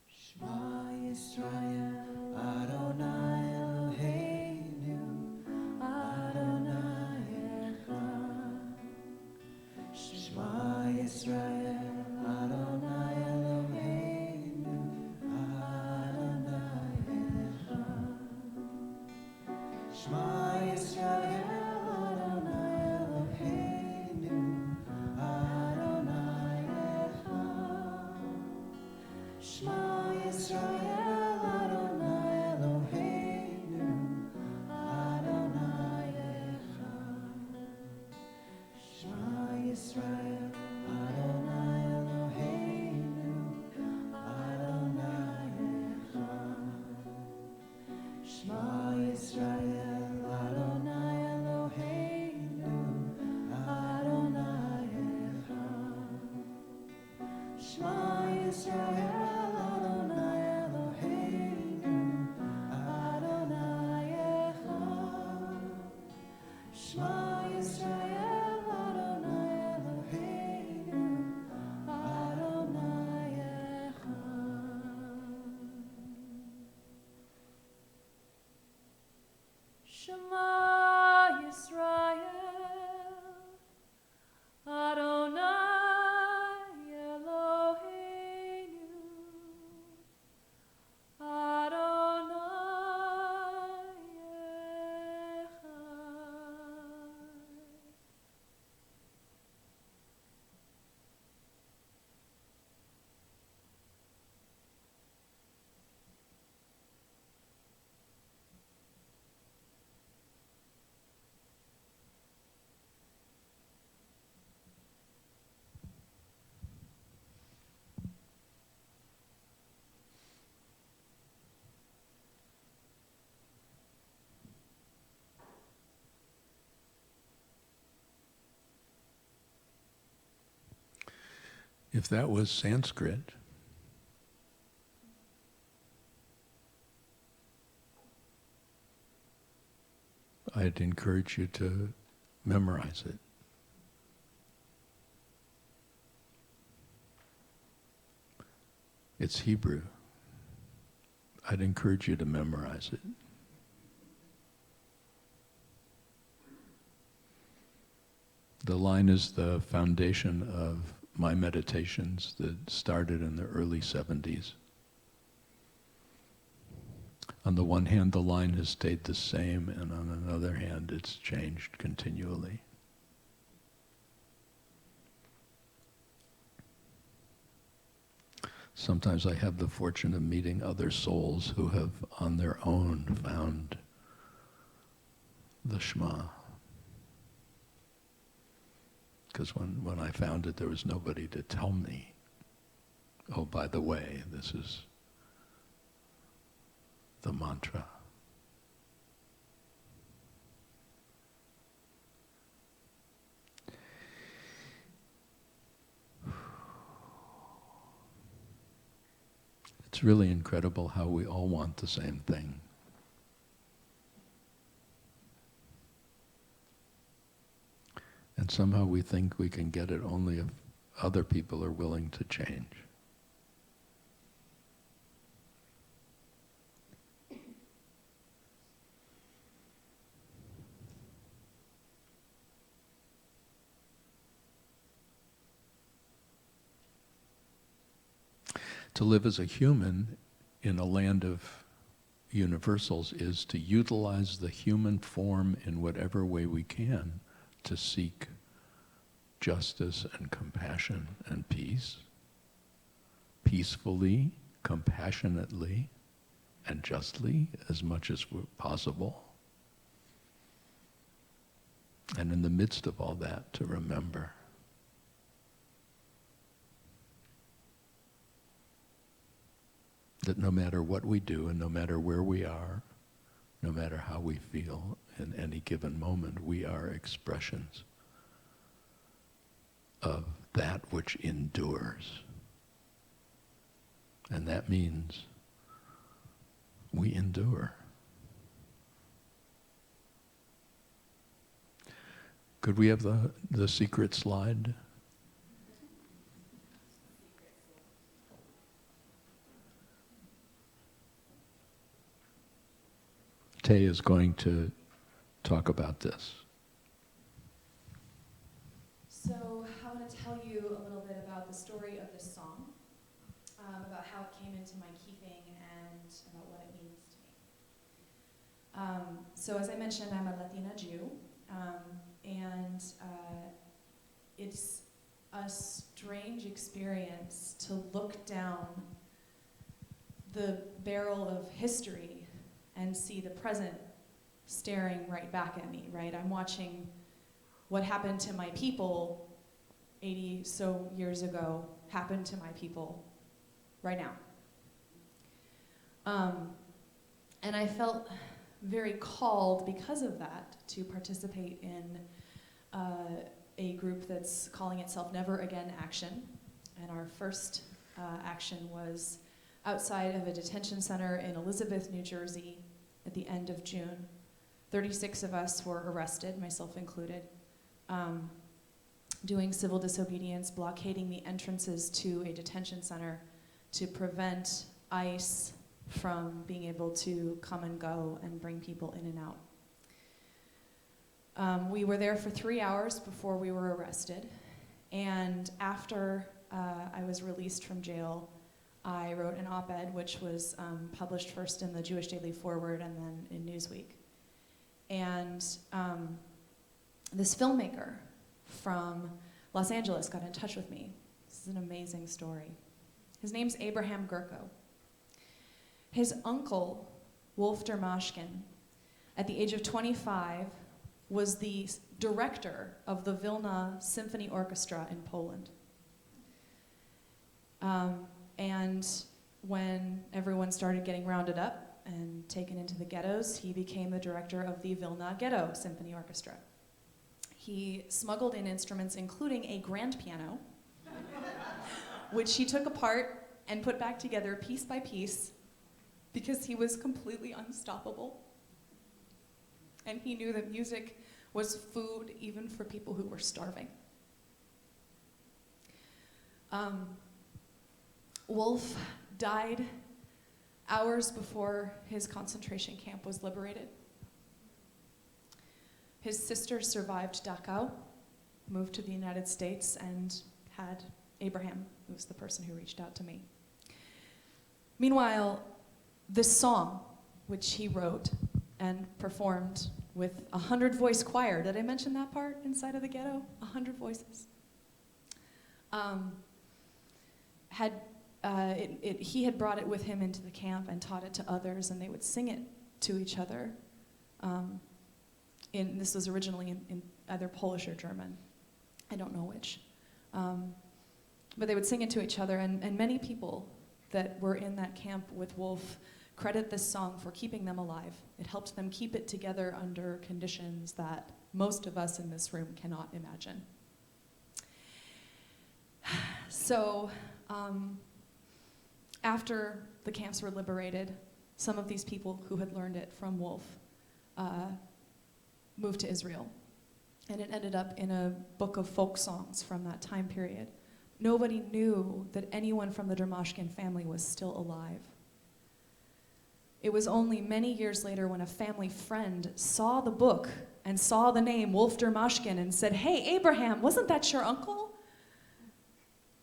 Shema Yisrael, Adonai Eloheinu, Adonai Echad. Shema Yisrael, Adonai Eloheinu, Adonai Echad. Shema Yisrael, Adonai Eloheinu, Adonai Echad. Shema Yisrael, Adonai Eloheinu, Adonai Echad. Shema Yisrael, Adonai Eloheinu, Adonai Echad. Shema Yisrael, Adonai Eloheinu, Adonai Echad. Shema Yisrael, Adonai Eloheinu, Adonai Echad. Shema Yisrael, Adonai Eloheinu, Adonai Echad. Shema Yisrael, Adonai Eloheinu, Adonai Echad. If that was Sanskrit, I'd encourage you to memorize it. It's Hebrew. I'd encourage you to memorize it. The line is the foundation of my meditations that started in the early 70s. On the one hand, the line has stayed the same, and on another hand, it's changed continually. Sometimes I have the fortune of meeting other souls who have on their own found the Shema. Because when I found it, there was nobody to tell me, oh, by the way, this is the mantra. It's really incredible how we all want the same thing. And somehow we think we can get it only if other people are willing to change. To live as a human in a land of universals is to utilize the human form in whatever way we can to seek justice and compassion and peace, peacefully, compassionately, and justly as much as possible. And in the midst of all that, to remember that no matter what we do and no matter where we are, no matter how we feel in any given moment, we are expressions of that which endures. And that means we endure. Could we have the secret slide? Tay is going to talk about this. So I want to tell you a little bit about the story of this song, about how it came into my keeping and about what it means to me. So as I mentioned, I'm a Latina Jew, and it's a strange experience to look down the barrel of history and see the present staring right back at me, right? I'm watching what happened to my people 80 so years ago happen to my people right now. And I felt very called because of that to participate in a group that's calling itself Never Again Action. And our first action was outside of a detention center in Elizabeth, New Jersey, at the end of June. 36 of us were arrested, myself included, doing civil disobedience, blockading the entrances to a detention center to prevent ICE from being able to come and go and bring people in and out. We were there for 3 hours before we were arrested, and after I was released from jail, I wrote an op-ed which was published first in the Jewish Daily Forward and then in Newsweek. And this filmmaker from Los Angeles got in touch with me. This is an amazing story. His name's Abraham Gurko. His uncle, Wolf Dermashkin, at the age of 25, was the director of the Vilna Symphony Orchestra in Poland. And when everyone started getting rounded up and taken into the ghettos, he became the director of the Vilna Ghetto Symphony Orchestra. He smuggled in instruments, including a grand piano, which he took apart and put back together piece by piece because he was completely unstoppable. And he knew that music was food even for people who were starving. Wolf died hours before his concentration camp was liberated. His sister survived Dachau, moved to the United States, and had Abraham, who was the person who reached out to me. Meanwhile, this song, which he wrote and performed with a 100-voice choir. Did I mention that part inside of the ghetto? 100 voices. He had brought it with him into the camp and taught it to others, and they would sing it to each other. This was originally in either Polish or German. I don't know which. But they would sing it to each other, and many people that were in that camp with Wolf credit this song for keeping them alive. It helped them keep it together under conditions that most of us in this room cannot imagine. So, after the camps were liberated, some of these people who had learned it from Wolf moved to Israel. And it ended up in a book of folk songs from that time period Nobody knew that anyone from the Dermashkin family was still alive. It was only many years later when a family friend saw the book and saw the name Wolf Dermashkin and said, "Hey, Abraham, wasn't that your uncle?"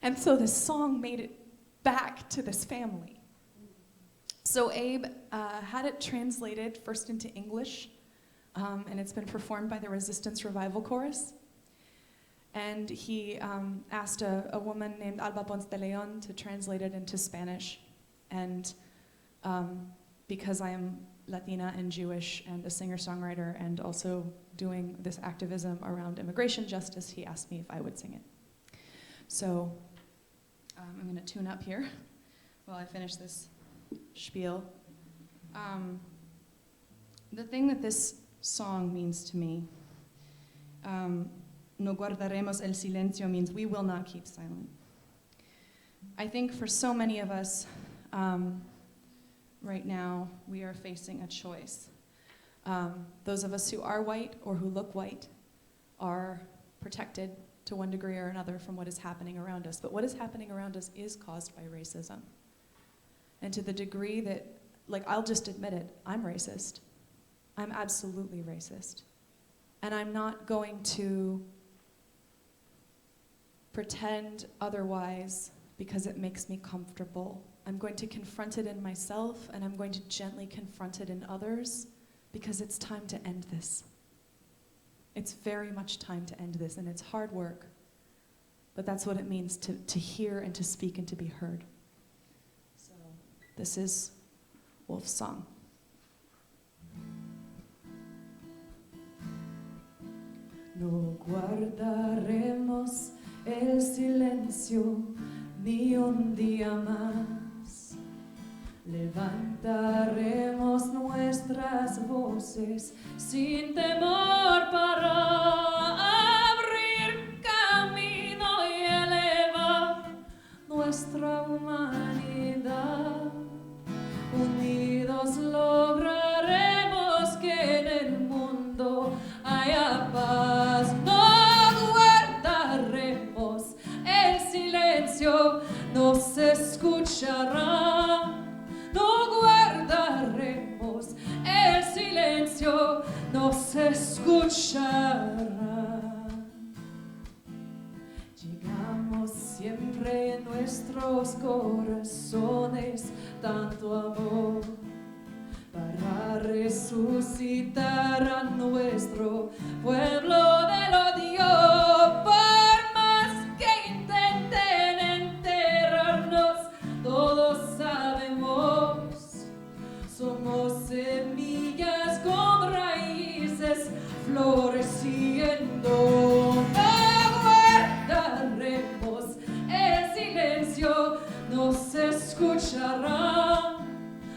And so this song made it back to this family. So Abe had it translated first into English, and it's been performed by the Resistance Revival Chorus. And he asked a woman named Alba Ponce de Leon to translate it into Spanish. And because I am Latina and Jewish and a singer-songwriter and also doing this activism around immigration justice, he asked me if I would sing it. So I'm going to tune up here while I finish this spiel. The thing that this song means to me, no guardaremos el silencio, means we will not keep silent. I think for so many of us, right now, we are facing a choice. Those of us who are white or who look white are protected to one degree or another from what is happening around us. But what is happening around us is caused by racism. And to the degree that, like, I'll just admit it, I'm racist. I'm absolutely racist. And I'm not going to pretend otherwise because it makes me comfortable. I'm going to confront it in myself, and I'm going to gently confront it in others, because it's time to end this. It's very much time to end this, and it's hard work, but that's what it means to hear and to speak and to be heard. So this is Wolf's song. No guardaremos el silencio ni un día más. Levantaremos nuestras voces sin temor para abrir camino y elevar nuestra humanidad. Unidos lograremos que en el mundo haya paz. No guardaremos el silencio, no se escuchará. No guardaremos el silencio, no se escuchará. Llegamos siempre en nuestros corazones tanto amor para resucitar a nuestro pueblo del odio. Por más que intenten enterrarnos, todos sabemos, somos semillas con raíces floreciendo. No guardaremos el silencio, no se escuchará.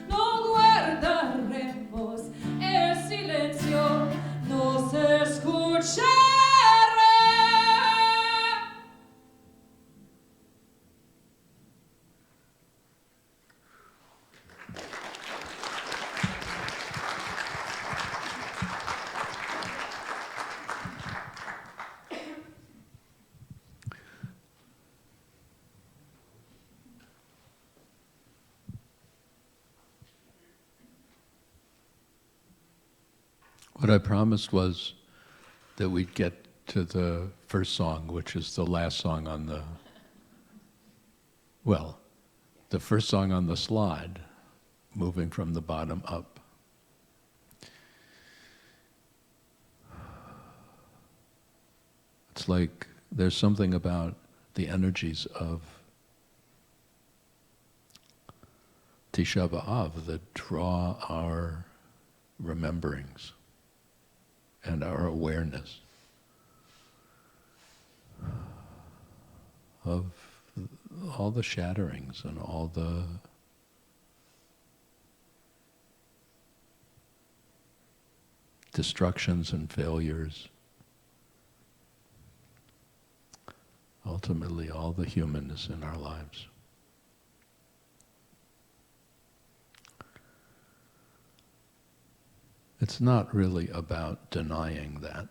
No guardaremos el silencio, no se escuchará. What I promised was that we'd get to the first song, which is the last song on the, well, the first song on the slide, moving from the bottom up. It's like there's something about the energies of Tisha B'Av that draw our rememberings and our awareness of all the shatterings and all the destructions and failures, ultimately all the humanness in our lives. It's not really about denying that.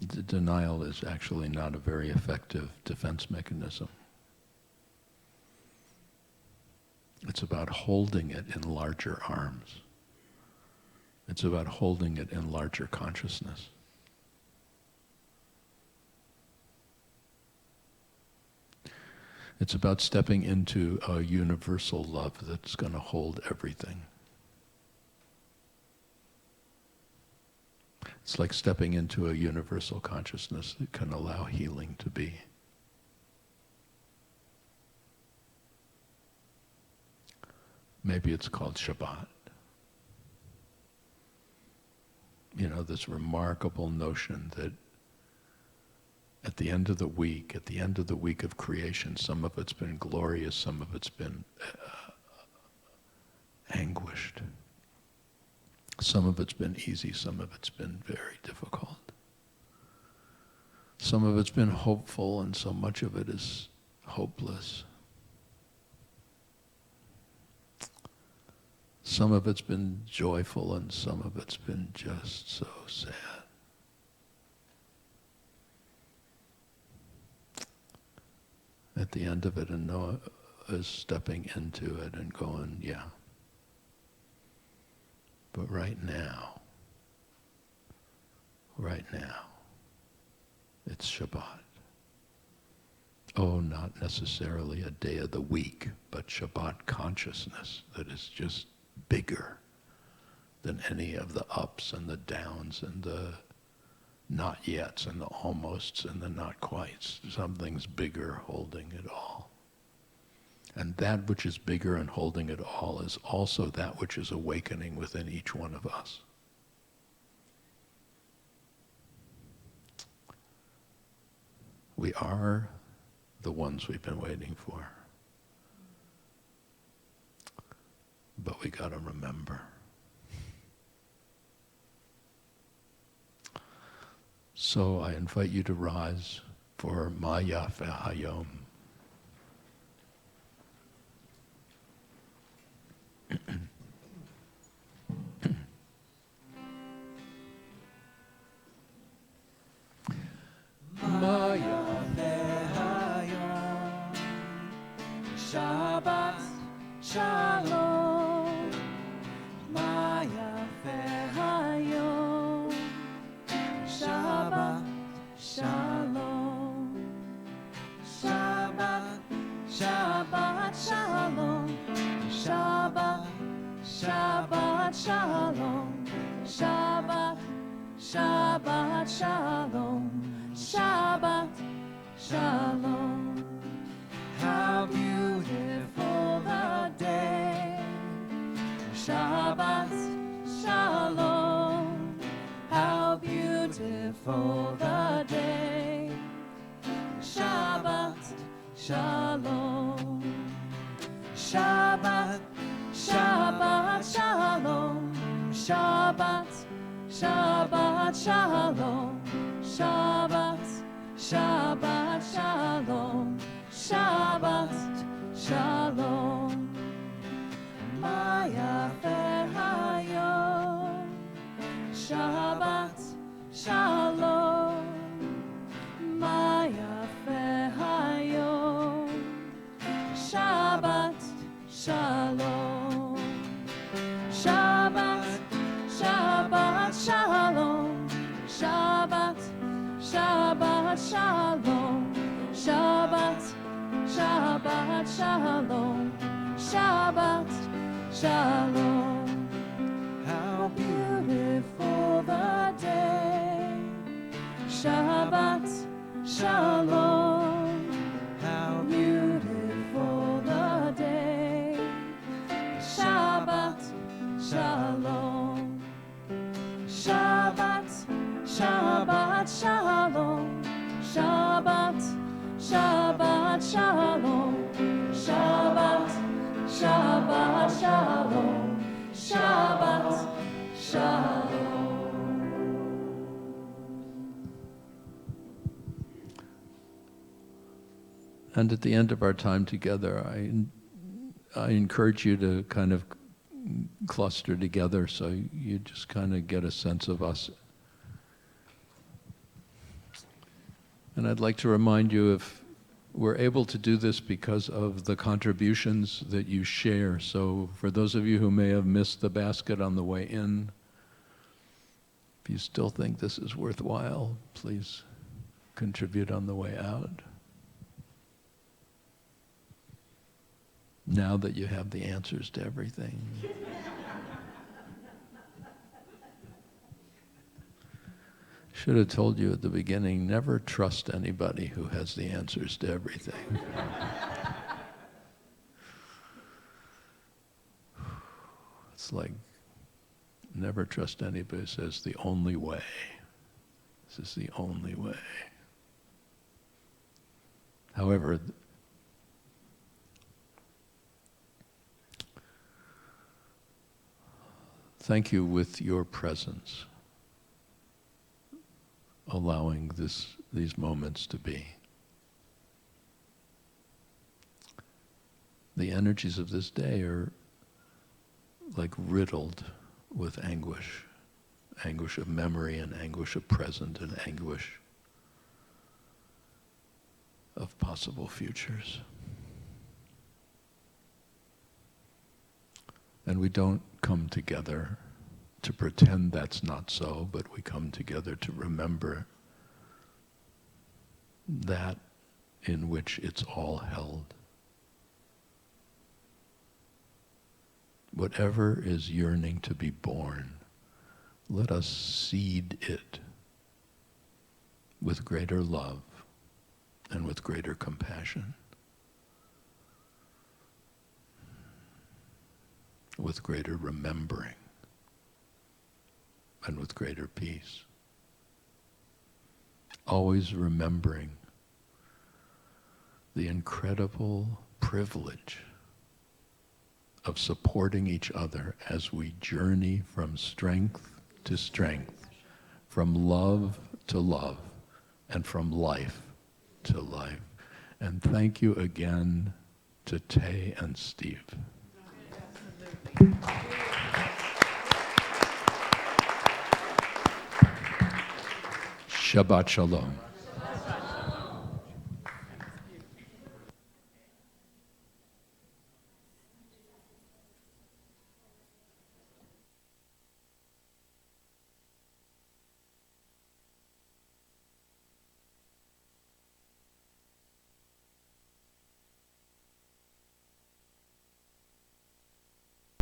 Denial is actually not a very effective defense mechanism. It's about holding it in larger arms. It's about holding it in larger consciousness. It's about stepping into a universal love that's going to hold everything. It's like stepping into a universal consciousness that can allow healing to be. Maybe it's called Shabbat. You know, this remarkable notion that at the end of the week of creation, some of it's been glorious, some of it's been anguished. Some of it's been easy, some of it's been very difficult. Some of it's been hopeful, and so much of it is hopeless. Some of it's been joyful, and some of it's been just so sad. At the end of it, and Noah is stepping into it and going, yeah. But right now, it's Shabbat. Oh, not necessarily a day of the week, but Shabbat consciousness that is just bigger than any of the ups and the downs and the not yets and the almosts and the not quites. Something's bigger holding it all. And that which is bigger and holding it all is also that which is awakening within each one of us. We are the ones we've been waiting for. But we got to remember. So I invite you to rise for Ma Yafeh Hayom. Ma Yafeh Hayom, Shabbat Shalom, Ma Yafeh Hayom, Shabbat Shalom, Shabbat, Shabbat Shalom, Shabbat, Shabbat Shalom, Shabbat, Shabbat Shalom, Shabbat Shalom. How beautiful the day, Shabbat Shalom. How beautiful the day, Shabbat Shalom. Shabbat, Shabbat Shalom, Shabbat, Shabbat Shalom, Shabbat, Shabbat Shalom, Shabbat Shalom. Ma Yafeh Hayom, Shabbat Shalom, Ma Yafeh Hayom, Shabbat Shalom, Shabbat, Shabbat Shalom, Shabbat, Shabbat Shalom, Shabbat, Shabbat Shalom, Shabbat Shalom. How beautiful the day, Shabbat Shalom. How beautiful the day, Shabbat Shalom. Shabbat, Shabbat Shalom, Shabbat, Shabbat Shalom, Shabbat, Shabbat Shalom, Shabbat Shalom. And at the end of our time together, I encourage you to kind of cluster together so you just kind of get a sense of us And I'd like to remind you, if we're able to do this because of the contributions that you share. So for those of you who may have missed the basket on the way in, if you still think this is worthwhile, please contribute on the way out. Now that you have the answers to everything. Should have told you at the beginning, never trust anybody who has the answers to everything. It's like, never trust anybody who says the only way. This is the only way. However, thank you with your presence, allowing these moments to be. The energies of this day are like riddled with anguish. Anguish of memory and anguish of present and anguish of possible futures. And we don't come together to pretend that's not so, but we come together to remember that in which it's all held. Whatever is yearning to be born, let us seed it with greater love and with greater compassion, with greater remembering, and with greater peace. Always remembering the incredible privilege of supporting each other as we journey from strength to strength, from love to love, and from life to life. And thank you again to Tay and Steve. Shabbat Shalom.